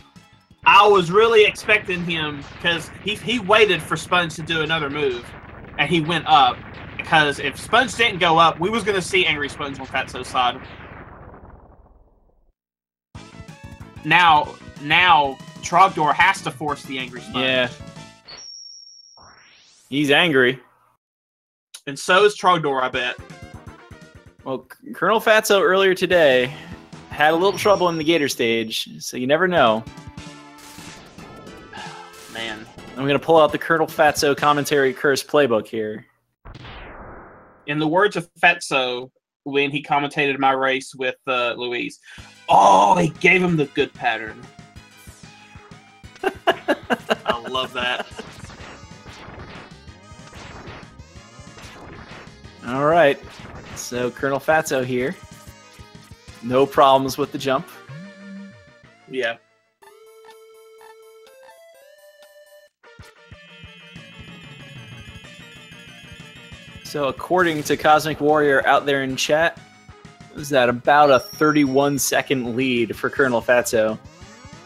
I was really expecting him, because he waited for Sponge to do another move, and he went up, because if Sponge didn't go up, we was going to see Angry Sponge on Fatso's side. Now Trogdor has to force the Angry Sponge. Yeah. He's angry. And so is Trogdor, I bet. Well, ColonelFatso earlier today had a little trouble in the Gator stage, so you never know. Man. I'm going to pull out the ColonelFatso commentary curse playbook here. In the words of Fatso, when he commentated my race with Louise, oh, they gave him the good pattern. I love that. All right. So ColonelFatso here. No problems with the jump. Yeah. So according to Cosmic Warrior out there in chat, is that about a 31-second lead for ColonelFatso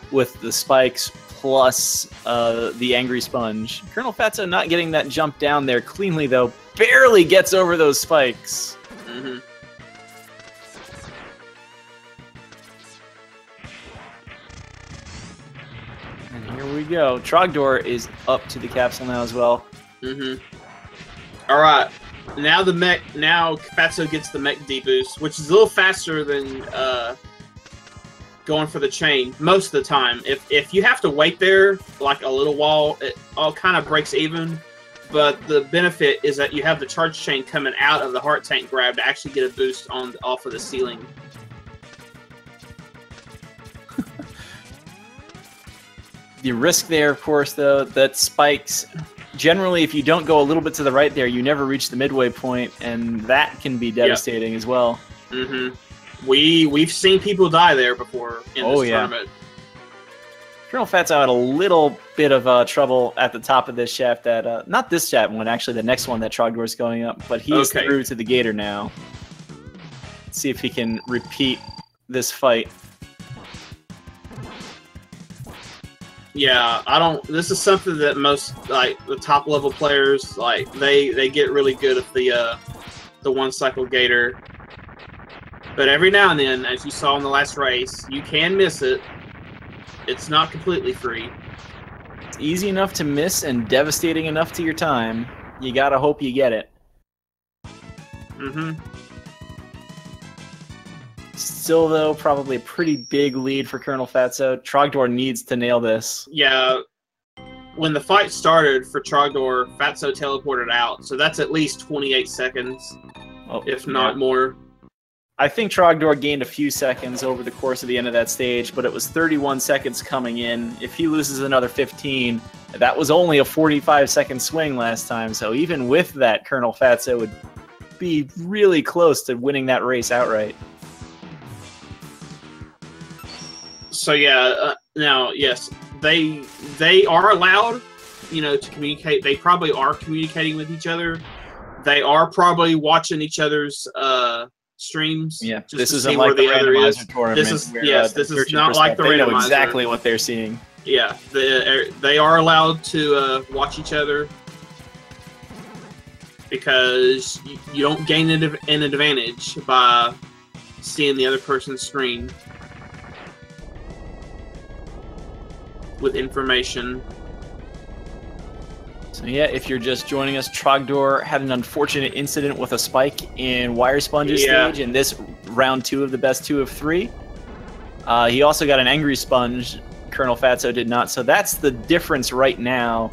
with the spikes plus the Angry Sponge. ColonelFatso not getting that jump down there cleanly, though. Barely gets over those spikes. Mm-hmm. And here we go. Trogdor is up to the capsule now as well. Mm-hmm. All right. Now Fatso gets the mech deboost, which is a little faster than going for the chain most of the time. If you have to wait there like a little while, it all kind of breaks even. But the benefit is that you have the charge chain coming out of the heart tank grab to actually get a boost off of the ceiling. The risk there, of course, though, that spikes. Generally, if you don't go a little bit to the right there, you never reach the midway point, and that can be devastating as well. Mm-hmm. We've seen people die there before in this tournament. ColonelFatso had a little bit of trouble at the top of this shaft. Not this shaft one, actually, the next one that Trogdor's going up, but he's through to the Gator now. Let's see if he can repeat this fight. Yeah, this is something that most, like, the top level players, like, they get really good at the one cycle Gator. But every now and then, as you saw in the last race, you can miss it. It's not completely free. It's easy enough to miss and devastating enough to your time. You gotta hope you get it. Mm-hmm. Still, though, probably a pretty big lead for ColonelFatso. Trogdor needs to nail this. Yeah. When the fight started for Trogdor, Fatso teleported out, so that's at least 28 seconds, if not more. I think Trogdor gained a few seconds over the course of the end of that stage, but it was 31 seconds coming in. If he loses another 15, that was only a 45-second swing last time, so even with that, ColonelFatso would be really close to winning that race outright. So yeah, now yes, they are allowed, to communicate. They probably are communicating with each other. They are probably watching each other's streams. Yeah, just this to isn't see like where the the other is. randomizer tournament. This is where, this is not like the randomizer. They know randomizer. exactly what they're seeing. Yeah, they are allowed to watch each other because you don't gain an advantage by seeing the other person's screen with information. So yeah, if you're just joining us, Trogdor had an unfortunate incident with a spike in Wire Sponge's stage in this round 2 of the best 2 of 3. He also got an Angry Sponge. ColonelFatso did not. So that's the difference right now.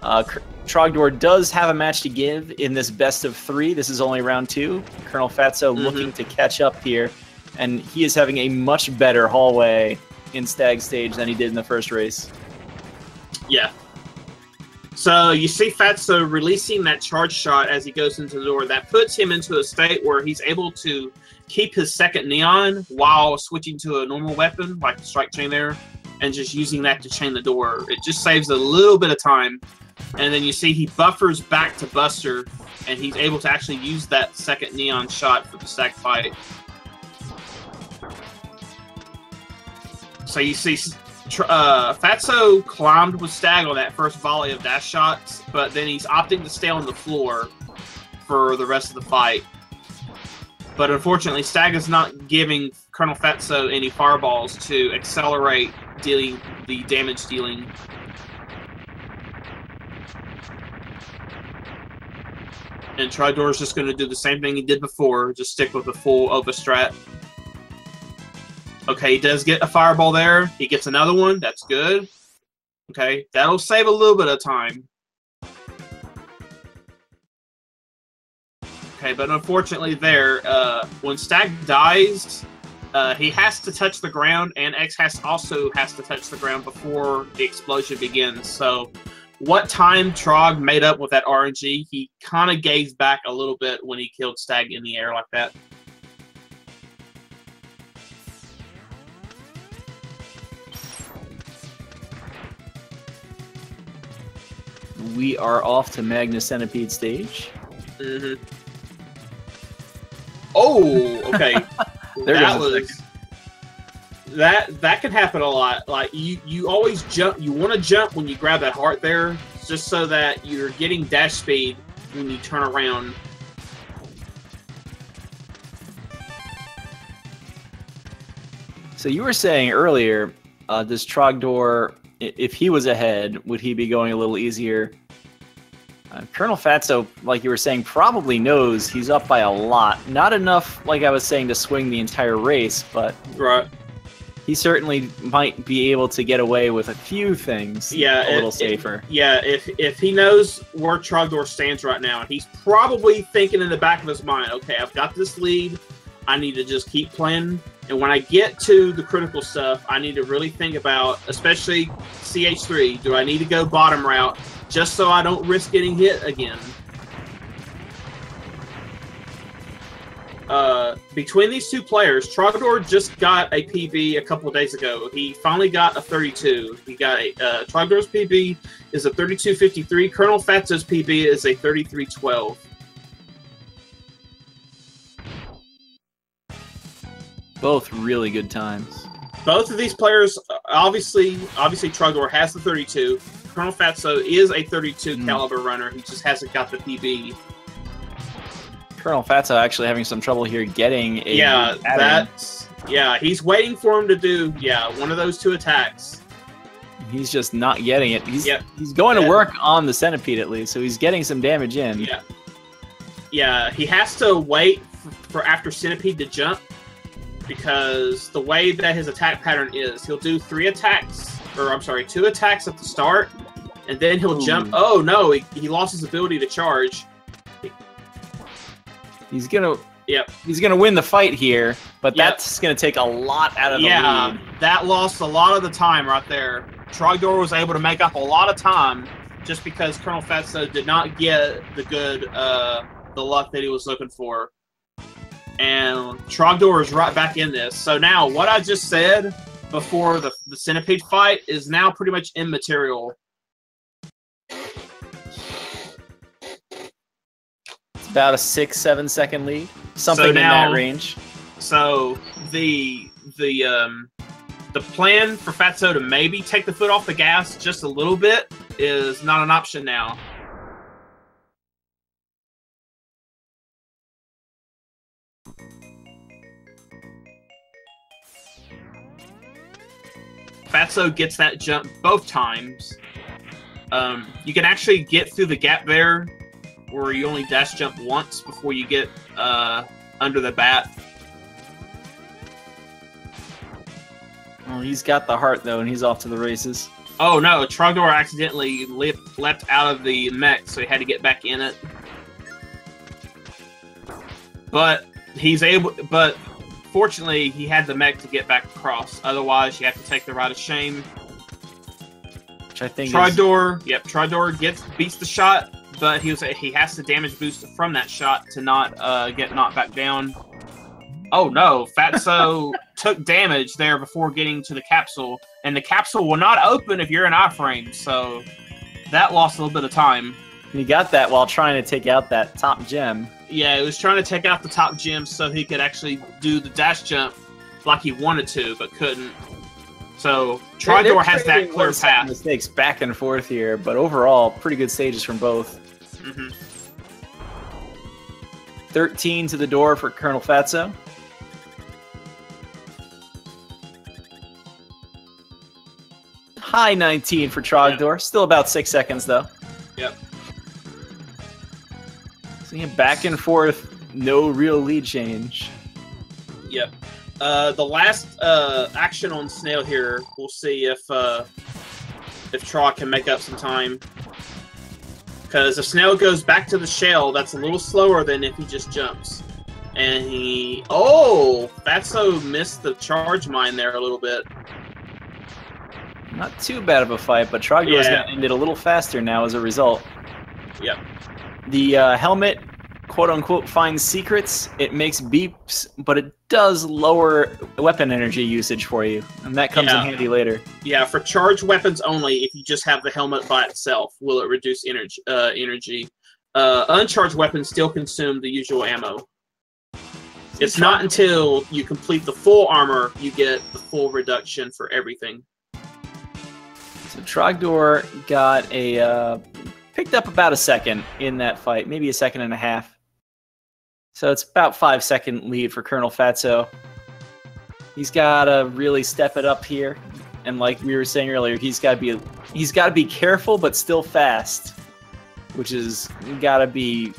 Trogdor does have a match to give in this best of 3. This is only round 2. ColonelFatso looking to catch up here. And he is having a much better hallway in Stag stage than he did in the first race. Yeah. So you see Fatso releasing that charge shot as he goes into the door. That puts him into a state where he's able to keep his second neon while switching to a normal weapon, like the strike chain there, and just using that to chain the door. It just saves a little bit of time. And then you see he buffers back to Buster, and he's able to actually use that second neon shot for the Stag fight. So you see Fatso climbed with Stag on that first volley of dash shots, but then he's opting to stay on the floor for the rest of the fight. But unfortunately, Stag is not giving ColonelFatso any fireballs to accelerate the damage dealing. And Trogdor is just going to do the same thing he did before, just stick with the full Ova strat. Okay, he does get a fireball there. He gets another one. That's good. Okay, that'll save a little bit of time. Okay, but unfortunately there, when Stag dies, he has to touch the ground, and X also has to touch the ground before the explosion begins. So what time Trog made up with that RNG, he kind of gave back a little bit when he killed Stag in the air like that. We are off to Magna Centipede stage. Mm-hmm. Oh, okay. That can happen a lot. Like you always jump. You want to jump when you grab that heart there, just so that you're getting dash speed when you turn around. So you were saying earlier, does Trogdor, if he was ahead, would he be going a little easier? ColonelFatso, like you were saying, probably knows he's up by a lot. Not enough, like I was saying, to swing the entire race, but right. He certainly might be able to get away with a few things a little safer. If he knows where Trogdor stands right now, he's probably thinking in the back of his mind, okay, I've got this lead. I need to just keep playing. And when I get to the critical stuff, I need to really think about, especially CH3, do I need to go bottom route just so I don't risk getting hit again? Between these two players, Trogdor just got a PB a couple of days ago. He finally got a 32. He got a Trogdor's PB is a 32.53. ColonelFatso's PB is a 33.12. Both really good times. Both of these players, obviously Trogdor has the 32. ColonelFatso is a 32 caliber runner. He just hasn't got the PB. ColonelFatso actually having some trouble here getting a he's waiting for him to do one of those two attacks. He's just not getting it. He's going to work on the centipede at least, so he's getting some damage in. Yeah, he has to wait for after centipede to jump, because the way that his attack pattern is, he'll do 2 attacks at the start, and then he'll jump. Oh no, he lost his ability to charge. He's gonna win the fight here, but that's gonna take a lot out of the lead. Yeah, that lost a lot of the time right there. Trogdor was able to make up a lot of time just because ColonelFatso did not get the good the luck that he was looking for. And Trogdor is right back in this. So now, what I just said before the centipede fight is now pretty much immaterial. It's about a 6-7 second lead, something now, in that range. So the plan for Fatso to maybe take the foot off the gas just a little bit is not an option now. Fatso gets that jump both times. You can actually get through the gap there where you only dash jump once before you get under the bat. Oh, he's got the heart, though, and he's off to the races. Oh, no. Trogdor accidentally leapt out of the mech, so he had to get back in it. But he's able... But fortunately, he had the mech to get back across. Otherwise, you have to take the ride of shame. Which I think Trogdor... Yep, Trogdor beats the shot, but he has to damage boost from that shot to not get knocked back down. Oh no, Fatso took damage there before getting to the capsule, and the capsule will not open if you're in iframe, so that lost a little bit of time. He got that while trying to take out that top gem. Yeah, he was trying to take out the top gem so he could actually do the dash jump like he wanted to, but couldn't. So Trogdor has that clear path. Mistakes back and forth here, but overall, pretty good stages from both. 13 to the door for ColonelFatso. High 19 for Trogdor. Yep. Still about 6 seconds, though. Yep. So back and forth, no real lead change. Yep. The last action on Snail here, we'll see if Trog can make up some time. Because if Snail goes back to the shell, that's a little slower than if he just jumps. And he... Oh! Fatso missed the charge mine there a little bit. Not too bad of a fight, but Trogdor is going to end it a little faster now as a result. Yep. The helmet, quote-unquote, finds secrets. It makes beeps, but it does lower weapon energy usage for you, and that comes in handy later. Yeah, for charged weapons only, if you just have the helmet by itself, will it reduce energy. Uncharged weapons still consume the usual ammo. It's not until you complete the full armor you get the full reduction for everything. So Trogdor got picked up about a second in that fight, maybe a second and a half. So it's about 5 second lead for ColonelFatso. He's got to really step it up here, and like we were saying earlier, he's got to be careful but still fast, which is got to be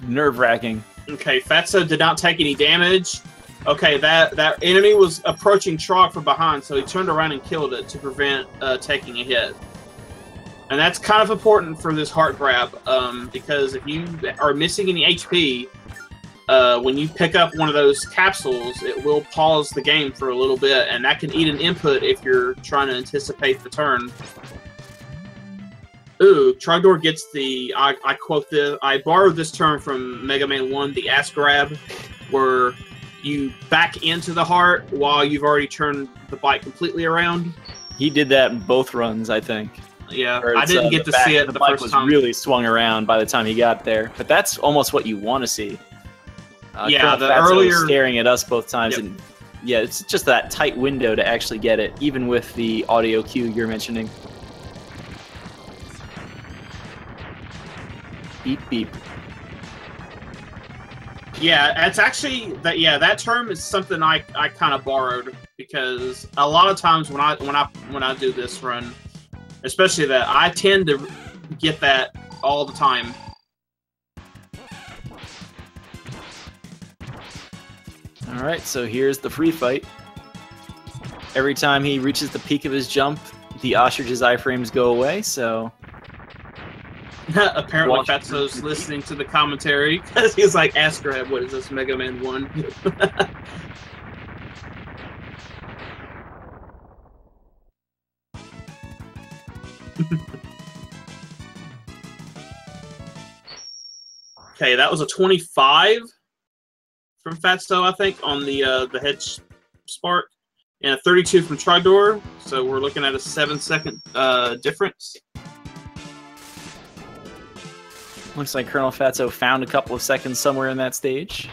nerve-wracking. Okay, Fatso did not take any damage. Okay, that enemy was approaching Trog from behind, so he turned around and killed it to prevent taking a hit. And that's kind of important for this heart grab, because if you are missing any HP, when you pick up one of those capsules, it will pause the game for a little bit, and that can eat an input if you're trying to anticipate the turn. Ooh, Trogdor gets the, I quote this, I borrowed this term from Mega Man 1, the ass grab, where you back into the heart while you've already turned the bike completely around. He did that in both runs, I think. Yeah, I didn't get to see it the first time. The bike was really swung around by the time he got there, but that's almost what you want to see. Yeah, the earlier staring at us both times, yep. And yeah, it's just that tight window to actually get it, even with the audio cue you're mentioning. Beep beep. Yeah, it's actually that. Yeah, that term is something I kind of borrowed, because a lot of times when I do this run, especially that, I tend to get that all the time. All right, so here's the free fight. Every time he reaches the peak of his jump, the ostrich's iframes go away. So. Apparently, Fatso's listening to the commentary because he's like, "Ask grab, what is this, Mega Man 1?" Okay, that was a 25 from Fatso, I think, on the head spark, and a 32 from Trogdor. So we're looking at a 7-second difference. Looks like ColonelFatso found a couple of seconds somewhere in that stage.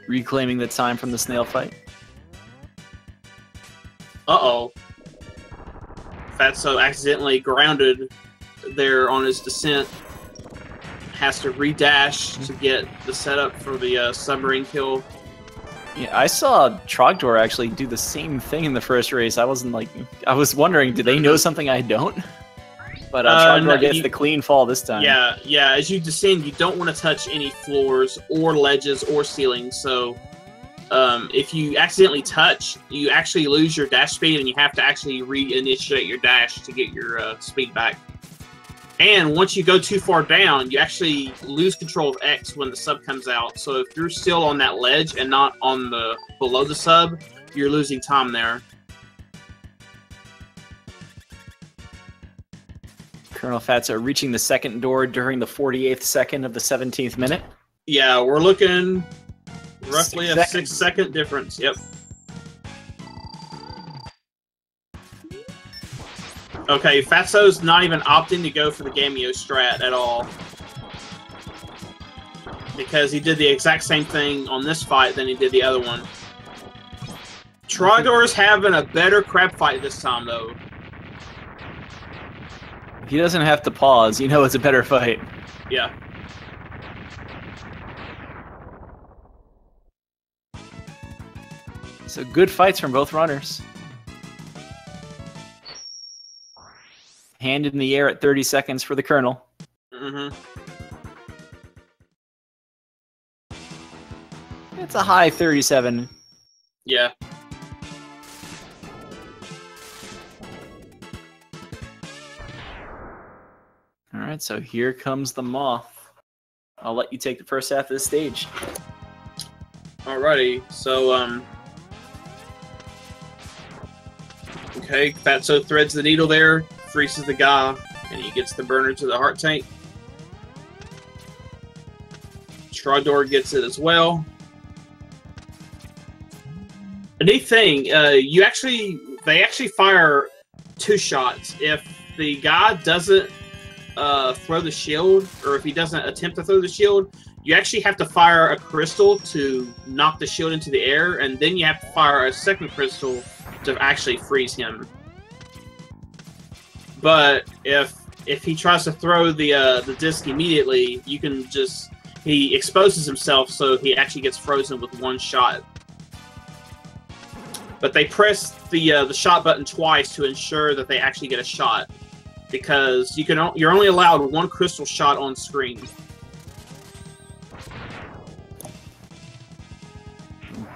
Reclaiming the time from the snail fight. Uh-oh. Fatso accidentally grounded there on his descent. Has to re-dash to get the setup for the submarine kill. Yeah, I saw Trogdor actually do the same thing in the first race. I was wondering, do they know something I don't? But Trogdor gets the clean fall this time. Yeah. As you descend, you don't want to touch any floors or ledges or ceilings. So if you accidentally touch, you actually lose your dash speed, and you have to actually reinitiate your dash to get your speed back. And once you go too far down, you actually lose control of X when the sub comes out. So if you're still on that ledge and not on the below the sub, you're losing time there. ColonelFatso reaching the second door during the 48th second of the 17th minute. Yeah, we're looking roughly a 6-second difference. Yep. Okay, Fatso's not even opting to go for the Gameo strat at all. Because he did the exact same thing on this fight than he did the other one. Trogdor's having a better crab fight this time, though. He doesn't have to pause. You know it's a better fight. Yeah. So good fights from both runners. Hand in the air at 30 seconds for the Colonel. Mm-hmm. It's a high 37. Yeah. All right, so here comes the Moth. I'll let you take the first half of the stage. Alrighty, so, okay, Fatso threads the needle there, freezes the guy, and he gets the burner to the heart tank. Trogdor gets it as well. A neat thing, they actually fire 2 shots. If the guy doesn't throw the shield, or if he doesn't attempt to throw the shield, you actually have to fire a crystal to knock the shield into the air, and then you have to fire a second crystal to actually freeze him. But if he tries to throw the disc immediately, you can he exposes himself, so he actually gets frozen with 1 shot. But they press the shot button twice to ensure that they actually get a shot, because you're only allowed 1 crystal shot on screen.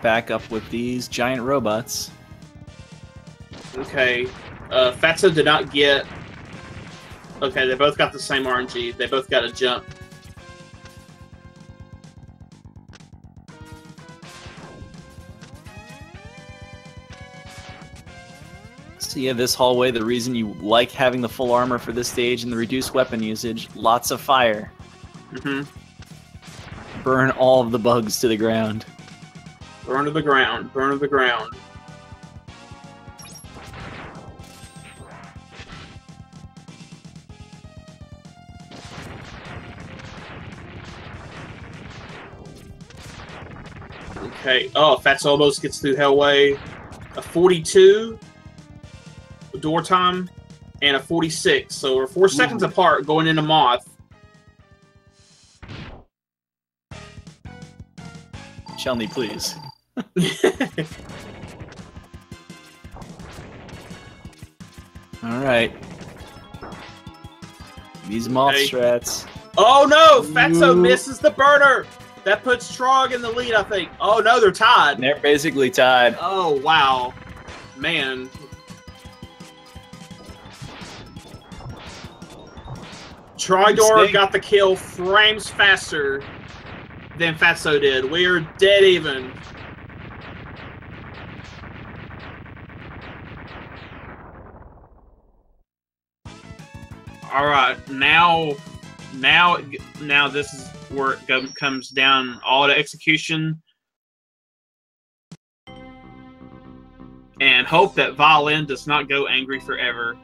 Back up with these giant robots. Okay, Fatso did not get... Okay, they both got the same RNG. They both got a jump. So yeah, this hallway, the reason you like having the full armor for this stage and the reduced weapon usage, lots of fire. Mm-hmm. Burn all of the bugs to the ground. Burn to the ground. Burn to the ground. Okay. Oh, Fatso almost gets through Hellway. A 42 door time and a 46. So we're 4 seconds apart going into Moth. Shelny, please. All right. These Moth strats. Oh no! Fatso misses the burner! That puts Trog in the lead, I think. Oh no, they're tied. They're basically tied. Oh wow. Man. Trogdor got the kill frames faster than Fatso did. We are dead even. All right, now this is where it comes down all to execution and hope that Violin does not go angry forever.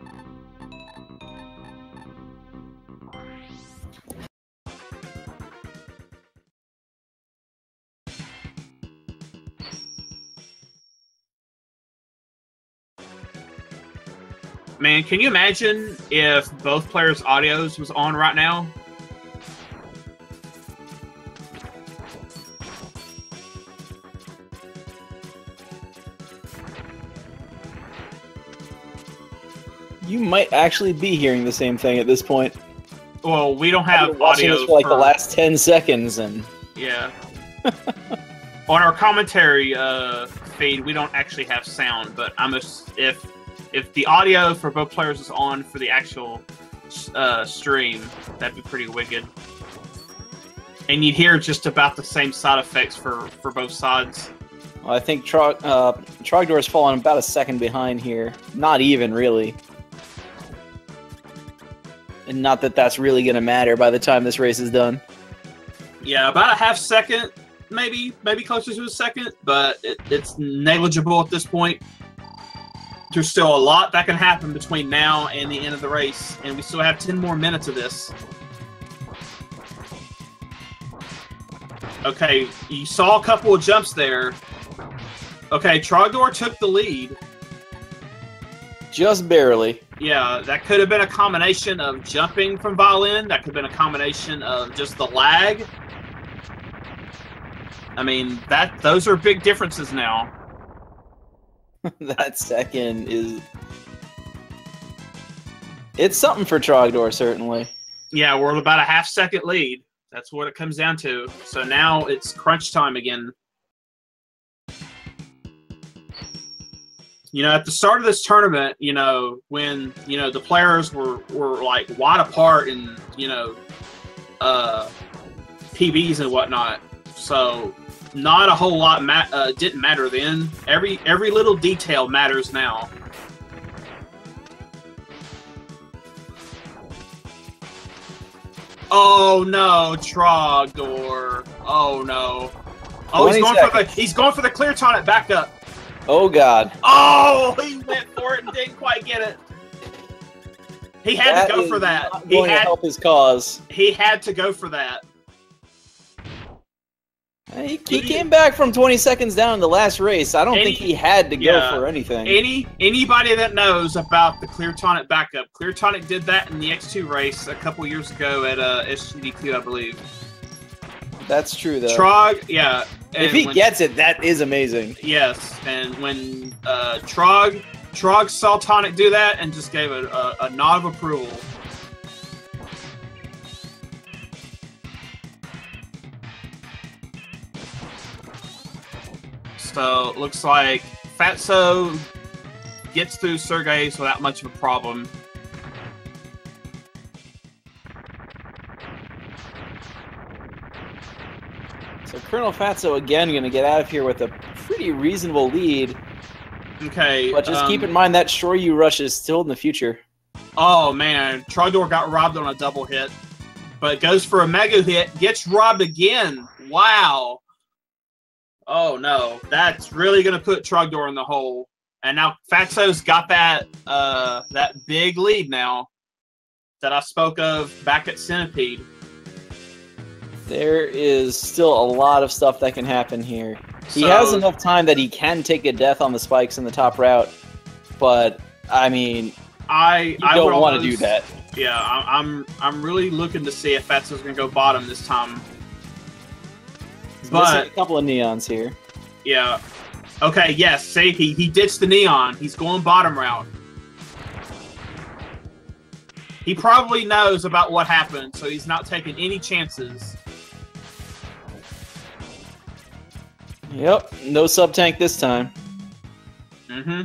Man, can you imagine if both players' audios was on right now? You might actually be hearing the same thing at this point. Well, we don't have audio for like the last 10 seconds, and yeah. On our commentary feed, we don't actually have sound, but if the audio for both players is on for the actual stream, that'd be pretty wicked. And you'd hear just about the same side effects for both sides. Well, I think Trogdor's fallen about a second behind here. Not even, really. And not that that's really going to matter by the time this race is done. Yeah, about a half second, maybe closer to a second, but it's negligible at this point. There's still a lot that can happen between now and the end of the race, and we still have 10 more minutes of this. Okay, you saw a couple of jumps there. Okay, Trogdor took the lead. Just barely. Yeah, that could have been a combination of jumping from Violin. That could have been a combination of just the lag. I mean, those are big differences now. That second is... It's something for Trogdor, certainly. Yeah, we're about a half-second lead. That's what it comes down to. So now it's crunch time again. You know, at the start of this tournament, you know, when, you know, the players were like wide apart in, you know, PBs and whatnot. So not a whole lot didn't matter then. Every little detail matters now. Oh no, Trogdor. Oh no. Oh, he's going for the clear tonic backup. Oh god. Oh, he went for it and didn't quite get it. He had to go for that. He had to help his cause. He had to go for that. He came back from 20 seconds down in the last race. I don't think he had to go for anything. Anybody that knows about the Clear Tonic backup, Clear Tonic did that in the X2 race a couple years ago at SGDQ, I believe. That's true, though. Yeah. If he gets it, that is amazing. Yes, and when Trog saw Tonic do that and just gave a nod of approval. So, looks like Fatso gets through Sergey's without much of a problem. So ColonelFatso again going to get out of here with a pretty reasonable lead. Okay. But just keep in mind that Shoryu rush is still in the future. Oh man, Trogdor got robbed on a double hit. But goes for a mega hit, gets robbed again. Wow. Oh no, that's really going to put Trogdor in the hole. And now Fatso's got that big lead now that I spoke of back at Centipede. There is still a lot of stuff that can happen here. He has enough time that he can take a death on the spikes in the top route, but I mean, you don't want to do that. Yeah, I'm really looking to see if Fatso's going to go bottom this time. He's missing a couple of neons here. Yeah. Okay, yes, see, he ditched the neon. He's going bottom route. He probably knows about what happened, so he's not taking any chances. Yep, no sub-tank this time. Mm-hmm.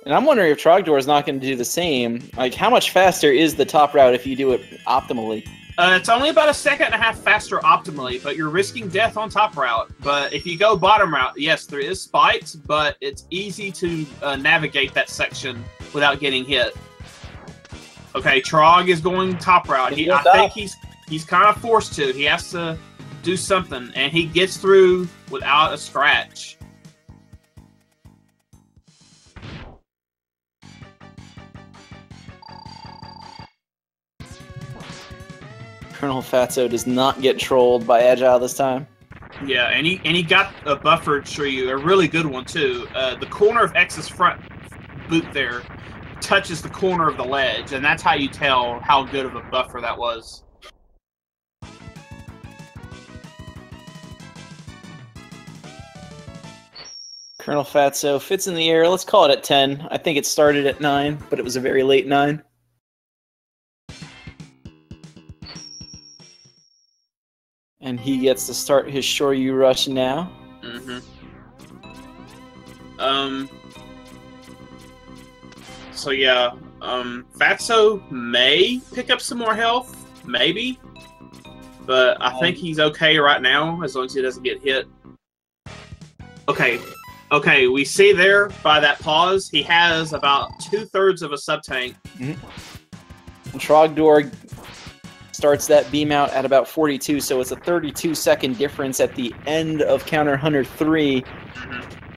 And I'm wondering if Trogdor is not going to do the same. Like, how much faster is the top route if you do it optimally? It's only about a second and a half faster optimally, but you're risking death on top route. But if you go bottom route, yes, there is spikes, but it's easy to navigate that section without getting hit. Okay, Trog is going top route. I think he's kind of forced to. He has to do something, and he gets through without a scratch. ColonelFatso does not get trolled by Agile this time. Yeah, and he got a buffered Shiryu, a really good one too. The corner of X's front boot there touches the corner of the ledge, and that's how you tell how good of a buffer that was. ColonelFatso fits in the air. Let's call it at 10. I think it started at 9, but it was a very late 9. And he gets to start his Shoryu rush now. So yeah, Fatso may pick up some more health, maybe. But I think he's okay right now, as long as he doesn't get hit. Okay, we see there, by that pause, he has about 2/3 of a sub-tank. Trogdor starts that beam out at about 42, so it's a 32-second difference at the end of Counter Hunter 3.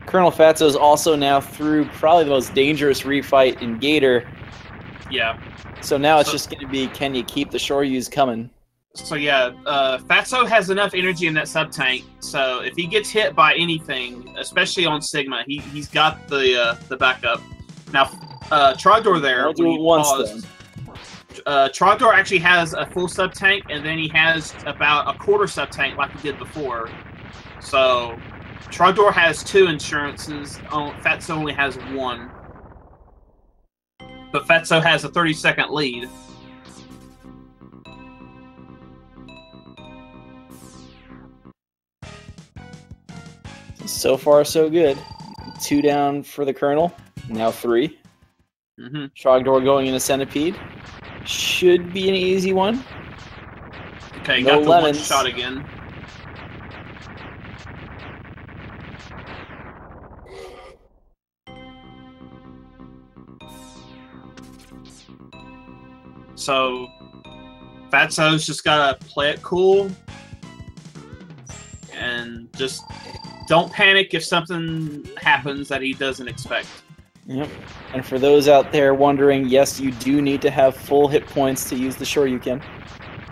ColonelFatso is also now through probably the most dangerous refight in Gator. Yeah. So now it's just going to be, can you keep the Shoryus coming? So yeah, Fatso has enough energy in that sub-tank, so if he gets hit by anything, especially on Sigma, he's got the backup. Now, Trogdor there, I'll do it once then. Trogdor actually has a full sub-tank, and then he has about a quarter sub-tank like he did before. So, Trogdor has 2 insurances, Fatso only has 1. But Fatso has a 30-second lead. So far, so good. 2 down for the Colonel. Now 3. Trogdor going into Centipede. Should be an easy one. Okay, no got the lemons. 1 shot again. So, Fatso's just gotta play it cool. And just don't panic if something happens that he doesn't expect. Yep. And for those out there wondering, yes, you do need to have full hit points to use the Shoryuken.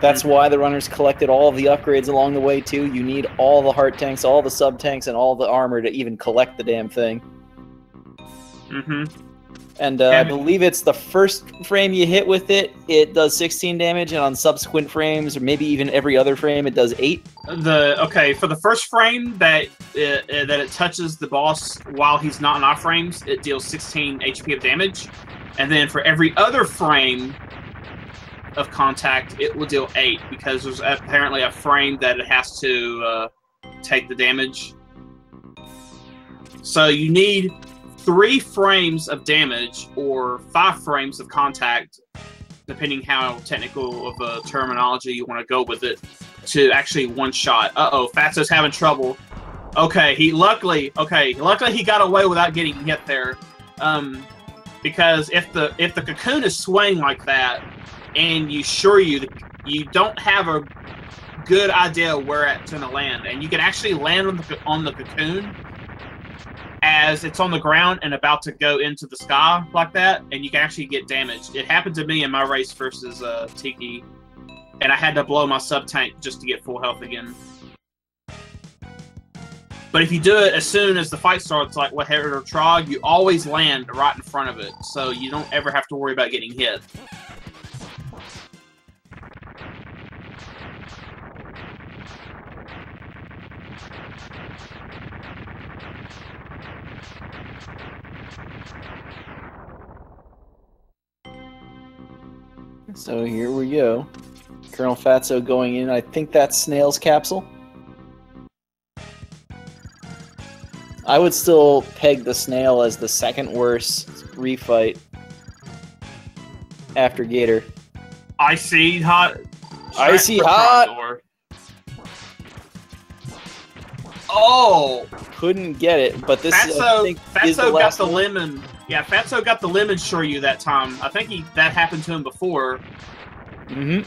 That's why the runners collected all of the upgrades along the way, too. You need all the heart tanks, all the sub-tanks, and all the armor to even collect the damn thing. And I believe it's the first frame you hit with it, it does 16 damage, and on subsequent frames, or maybe even every other frame, it does 8. Okay, for the first frame that it touches the boss while he's not in our frames, it deals 16 HP of damage. And then for every other frame of contact, it will deal 8, because there's apparently a frame that it has to take the damage. So you need 3 frames of damage or 5 frames of contact, depending how technical of a terminology you want to go with it, to actually one-shot. Uh-oh, Fatso's having trouble. Okay, luckily he got away without getting hit there. Because if the cocoon is swaying like that, and you don't have a good idea where it's going to land, and you can actually land on the cocoon as it's on the ground and about to go into the sky like that, and you can actually get damaged. It happened to me in my race versus Tiki, and I had to blow my sub-tank just to get full health again. But if you do it as soon as the fight starts, like what Herod or Trog, you always land right in front of it, so you don't ever have to worry about getting hit. So here we go. ColonelFatso going in. I think that's Snail's capsule. I would still peg the Snail as the second worst refight after Gator. Icy hot. Icy hot. Oh! Couldn't get it, but this Fatso got the lemon. Yeah, Fatso got the lemon Shoryu that time. I think that happened to him before. Mm-hmm.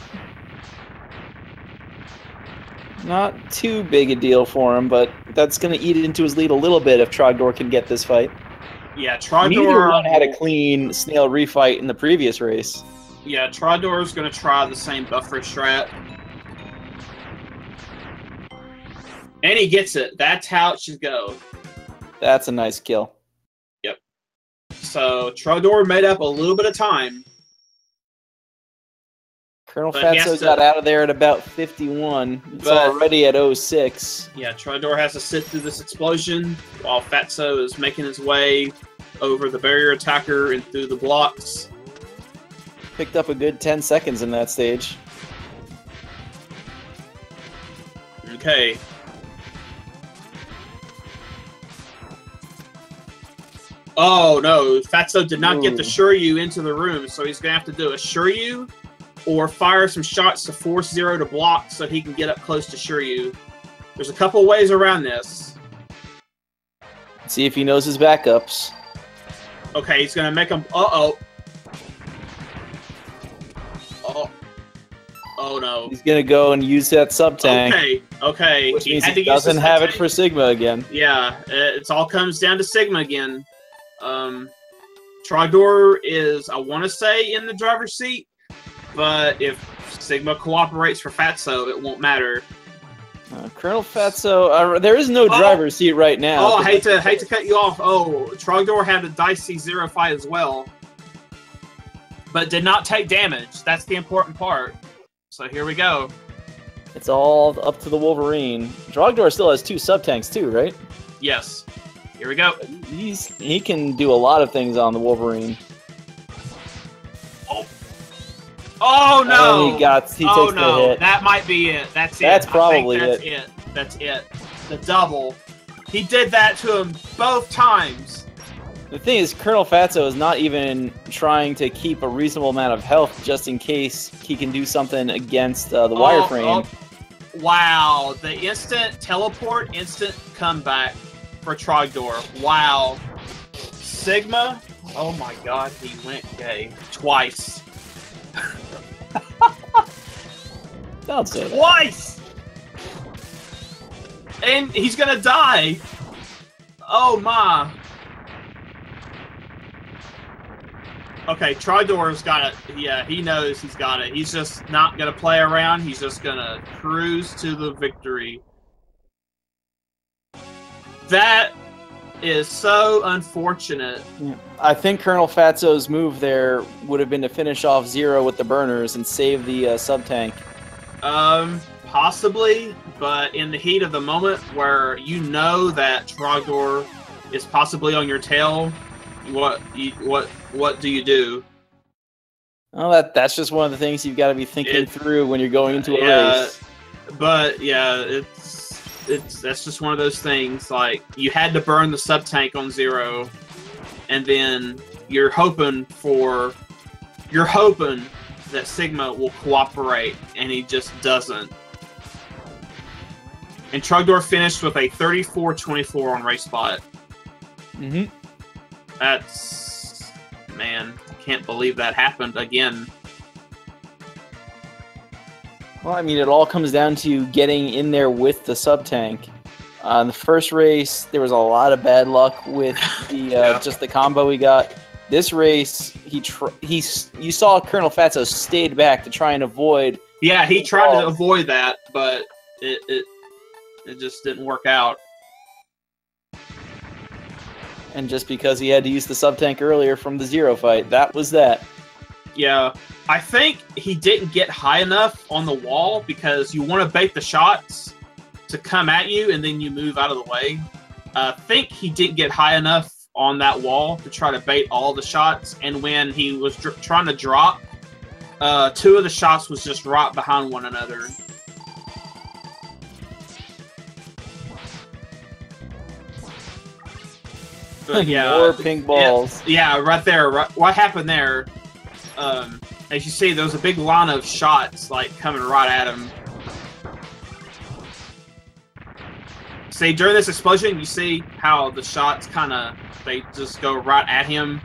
Not too big a deal for him, but that's going to eat into his lead a little bit if Trogdor can get this fight. Yeah, Trogdor... Neither one had a clean snail refight in the previous race. Yeah, Trogdor is going to try the same buffer strat. And he gets it. That's how it should go. That's a nice kill. Yep. So, Trogdor made up a little bit of time. ColonelFatso got out of there at about 51. It's already at 06. Yeah, Trogdor has to sit through this explosion while Fatso is making his way over the barrier attacker and through the blocks. Picked up a good 10 seconds in that stage. Okay. Oh no, Fatso did not get the Shoryu into the room, so he's going to have to do a Shoryu or fire some shots to force Zero to block so he can get up close to Shoryu. There's a couple ways around this. See if he knows his backups. Okay, he's going to make him... Uh-oh. Oh no. He's going to go and use that sub-tank. Okay. Which means he doesn't have it for Sigma again. Yeah, it all comes down to Sigma again. Trogdor is, I want to say, in the driver's seat, but if Sigma cooperates for Fatso, it won't matter. ColonelFatso, there is no driver's seat right now. Oh, I hate to cut you off. Oh, Trogdor had a dicey Zero fight as well, but did not take damage. That's the important part. So here we go. It's all up to the Wolverine. Trogdor still has 2 sub-tanks too, right? Yes. Here we go. He can do a lot of things on the Wolverine. Oh no! And he takes the hit. That might be it. That's it. That's probably it. That's it. The double. He did that to him both times. The thing is, ColonelFatso is not even trying to keep a reasonable amount of health just in case he can do something against the wireframe. Wow. The instant teleport, instant comeback for Trogdor. Wow. Sigma? Oh my god, he went gay. Twice. Don't say that. Twice! And he's gonna die! Oh my. Okay, Trogdor's got it. Yeah, he knows he's got it. He's just not gonna play around. He's just gonna cruise to the victory. That is so unfortunate. Yeah. I think ColonelFatso's move there would have been to finish off Zero with the burners and save the sub-tank. Possibly, but in the heat of the moment where you know that Trogdor is possibly on your tail, what do you do? Well, that's just one of the things you've got to be thinking through when you're going into a race. But yeah, that's just one of those things. Like, you had to burn the sub tank on Zero, and then you're hoping that Sigma will cooperate, and he just doesn't. And Trogdor finished with a 34-24 on race spot. Mm-hmm. That's... man, I can't believe that happened again. Well, I mean, it all comes down to getting in there with the sub-tank. In the first race, there was a lot of bad luck with the just the combo he got. This race, you saw ColonelFatso stayed back to try and avoid... Yeah, he tried to avoid that, but it just didn't work out. And just because he had to use the sub-tank earlier from the Zero fight, that was that. Yeah, I think he didn't get high enough on the wall because you want to bait the shots to come at you and then you move out of the way. I think he didn't get high enough on that wall to try to bait all the shots, and when he was trying to drop, 2 of the shots was just right behind one another. But yeah, more pink balls. Yeah, right there. What happened there? As you see, there was a big line of shots like coming right at him. See, during this explosion, you see how the shots they just go right at him.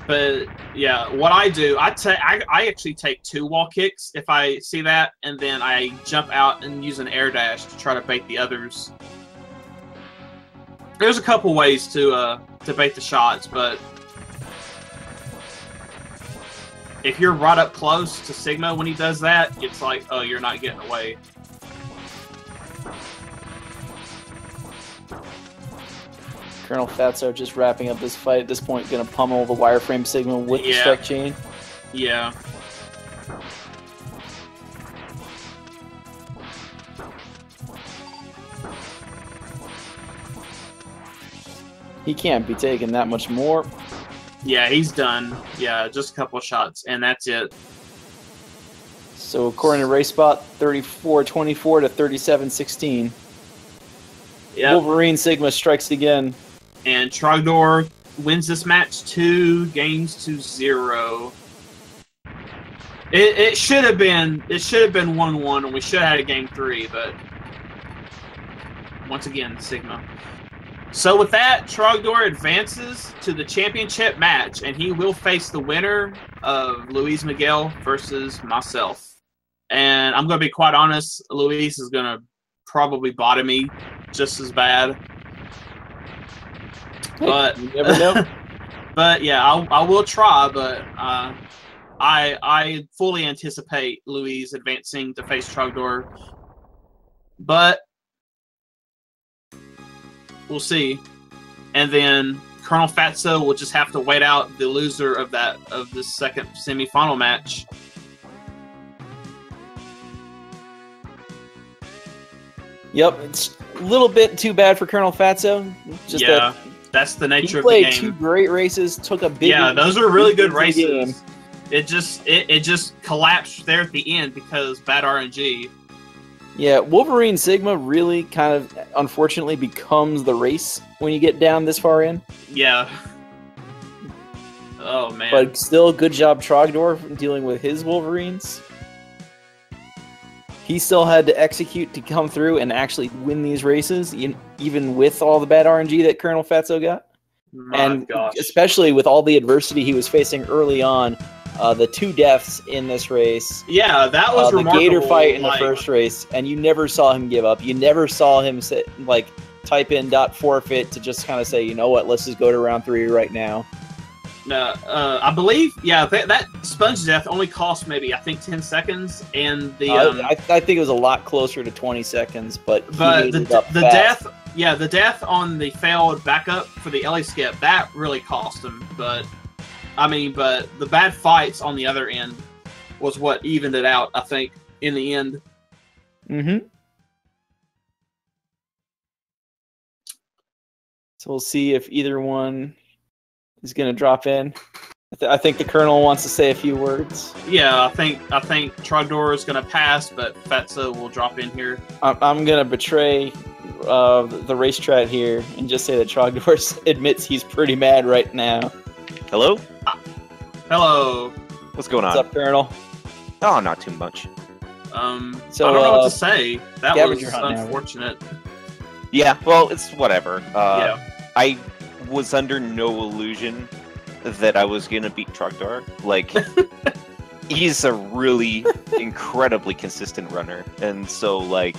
But yeah, what I do, I actually take 2 wall kicks if I see that, and then I jump out and use an air dash to try to bait the others. There's a couple ways to bait the shots, but if you're right up close to Sigma when he does that, it's like, oh, you're not getting away. ColonelFatso just wrapping up this fight at this point, going to pummel the wireframe Sigma with the strike chain. Yeah. He can't be taking that much more. Yeah, he's done. Yeah, just a couple of shots, and that's it. So according to RaceBot, 34-24 to 37-16. Yep. Wolverine Sigma strikes again. And Trogdor wins this match 2-0. It should have been 1-1, and we should have had a game 3, but once again, Sigma. So with that, Trogdor advances to the championship match, and he will face the winner of Luis Miguel versus myself. And I'm going to be quite honest, Luis is going to probably bottom me just as bad. But you never know. But yeah, I will try. But I fully anticipate Luis advancing to face Trogdor. But we'll see. And then ColonelFatso will just have to wait out the loser of this second semifinal match. Yep, it's a little bit too bad for ColonelFatso. Just yeah, that's the nature of the game. He played 2 great races, took a big those are really good races. Game. It just collapsed there at the end because bad RNG. Yeah, Wolverine Sigma really kind of unfortunately becomes the race when you get down this far in. Yeah. Oh man. But still, good job Trogdor dealing with his Wolverines. He still had to execute to come through and actually win these races, even with all the bad RNG that ColonelFatso got. My gosh. Especially with all the adversity he was facing early on, the 2 deaths in this race. Yeah, that was remarkable. The Gator fight in the first race, and you never saw him give up. You never saw him type in .forfeit to just kind of say, you know what, let's just go to round 3 right now. No, I believe, that sponge death only cost maybe, I think, 10 seconds, and the I think it was a lot closer to 20 seconds, but the death on the failed backup for the Ellie skip, that really cost him. But the bad fights on the other end was what evened it out, I think, in the end. Mm-hmm. So we'll see if either one is going to drop in. I think the Colonel wants to say a few words. Yeah, I think Trogdor is going to pass, but Fatso will drop in here. I'm going to betray the racetrack here and just say that Trogdor admits he's pretty mad right now. Hello? Hello. What's going on? What's up, Colonel? Oh, not too much. So I don't know what to say. That was unfortunate. Yeah, well, it's whatever. Yeah. I was under no illusion that I was going to beat Trogdor. Like, he's a really incredibly consistent runner. And so, like,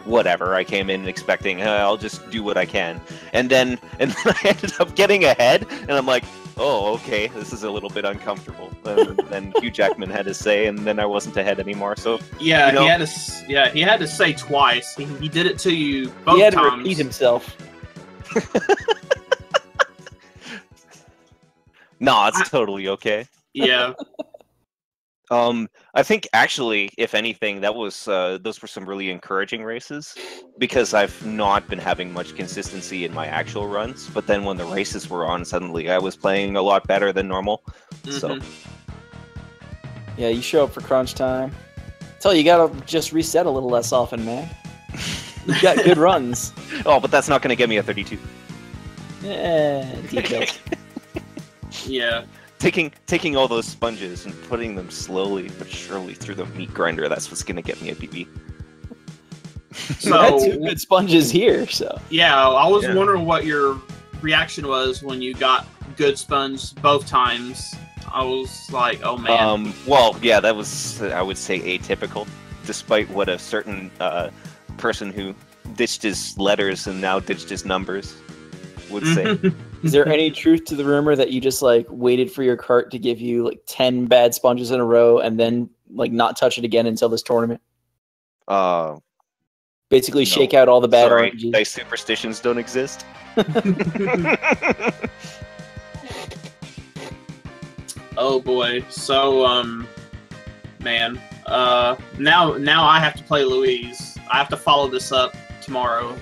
whatever. I came in expecting, I'll just do what I can. And then I ended up getting ahead, and I'm like, oh, okay, this is a little bit uncomfortable. And then Hugh Jackman had to say, and then I wasn't ahead anymore. So yeah, you know, he had to say twice. He did it to you both times. He had to repeat himself. No, it's totally okay. Yeah. I think actually, if anything, that was those were some really encouraging races because I've not been having much consistency in my actual runs. But then when the races were on, suddenly I was playing a lot better than normal. Mm-hmm. So yeah, you show up for crunch time. Tell you gotta just reset a little less often, man. You got good runs. Oh, but that's not gonna get me a 32. Yeah, details. Yeah. Taking all those sponges and putting them slowly but surely through the meat grinder, that's what's going to get me a PB. You had two good sponges here, so. Yeah, I was wondering what your reaction was when you got good sponge both times. I was like, oh man. Well, yeah, that was, I would say, atypical, despite what a certain person who ditched his letters and now ditched his numbers would say. Is there any truth to the rumor that you just like waited for your cart to give you like 10 bad sponges in a row and then like not touch it again until this tournament? Basically, shake out all the bad RNG. Sorry, superstitions don't exist. Oh boy. So man, now I have to play Louise. I have to follow this up tomorrow.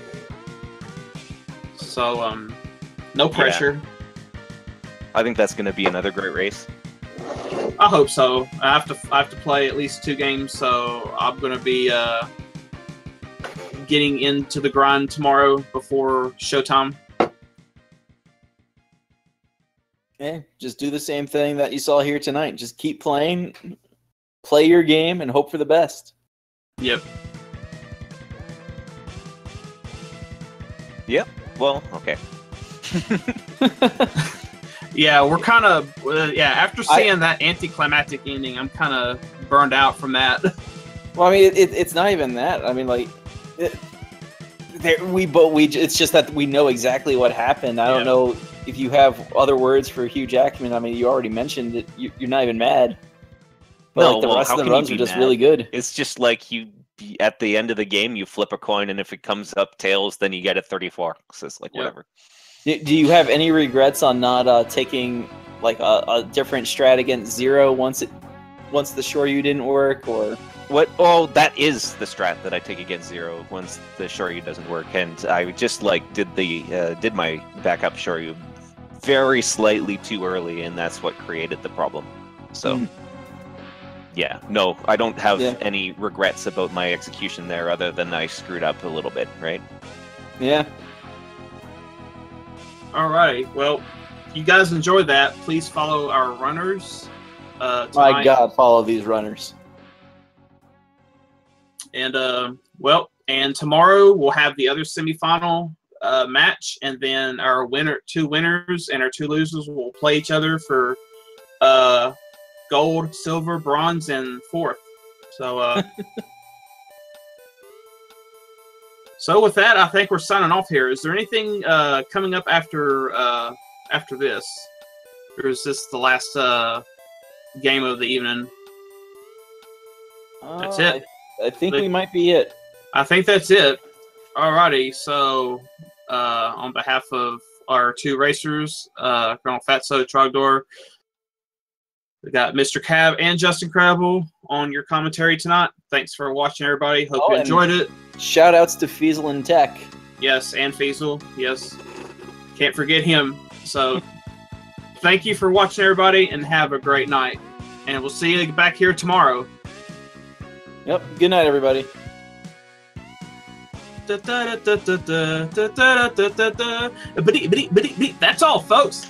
So no pressure. Yeah. I think that's going to be another great race. I hope so. I have to play at least 2 games, so I'm going to be getting into the grind tomorrow before showtime. Yeah, just do the same thing that you saw here tonight. Just keep playing, play your game, and hope for the best. Yep. Yep. Well, okay. Yeah, we're kind of after seeing that anticlimactic ending, I'm kind of burned out from that. Well, I mean, it's not even that. I mean, like, it's just that we know exactly what happened. I don't know if you have other words for Hugh Jackman. I mean, you already mentioned it. You're not even mad. But no, like, the rest of the runs are just really good. It's just like at the end of the game, you flip a coin, and if it comes up tails, then you get a 34. So it's like whatever. Do you have any regrets on not taking like a different strat against Zero once the Shoryu didn't work, or what? Oh, that is the strat that I take against Zero once the Shoryu doesn't work, and I just like did my backup Shoryu very slightly too early, and that's what created the problem. So. Yeah, no, I don't have any regrets about my execution there other than I screwed up a little bit, right? Yeah. Alright, well, if you guys enjoyed that, please follow our runners. My God, follow these runners. And, and tomorrow we'll have the other semifinal match, and then our two winners and our 2 losers will play each other for gold, silver, bronze, and 4th. So, so with that, I think we're signing off here. Is there anything coming up after this, or is this the last game of the evening? That's it. I think we might be it. I think that's it. Alrighty. So, on behalf of our 2 racers, ColonelFatso, Trogdor. We got Mr. Cab and Justin Crabble on your commentary tonight. Thanks for watching, everybody. Hope you enjoyed it. Shout outs to Feasel and Tech. Yes, and Feasel. Yes. Can't forget him. So, thank you for watching, everybody, and have a great night. And we'll see you back here tomorrow. Yep. Good night, everybody. That's all, folks.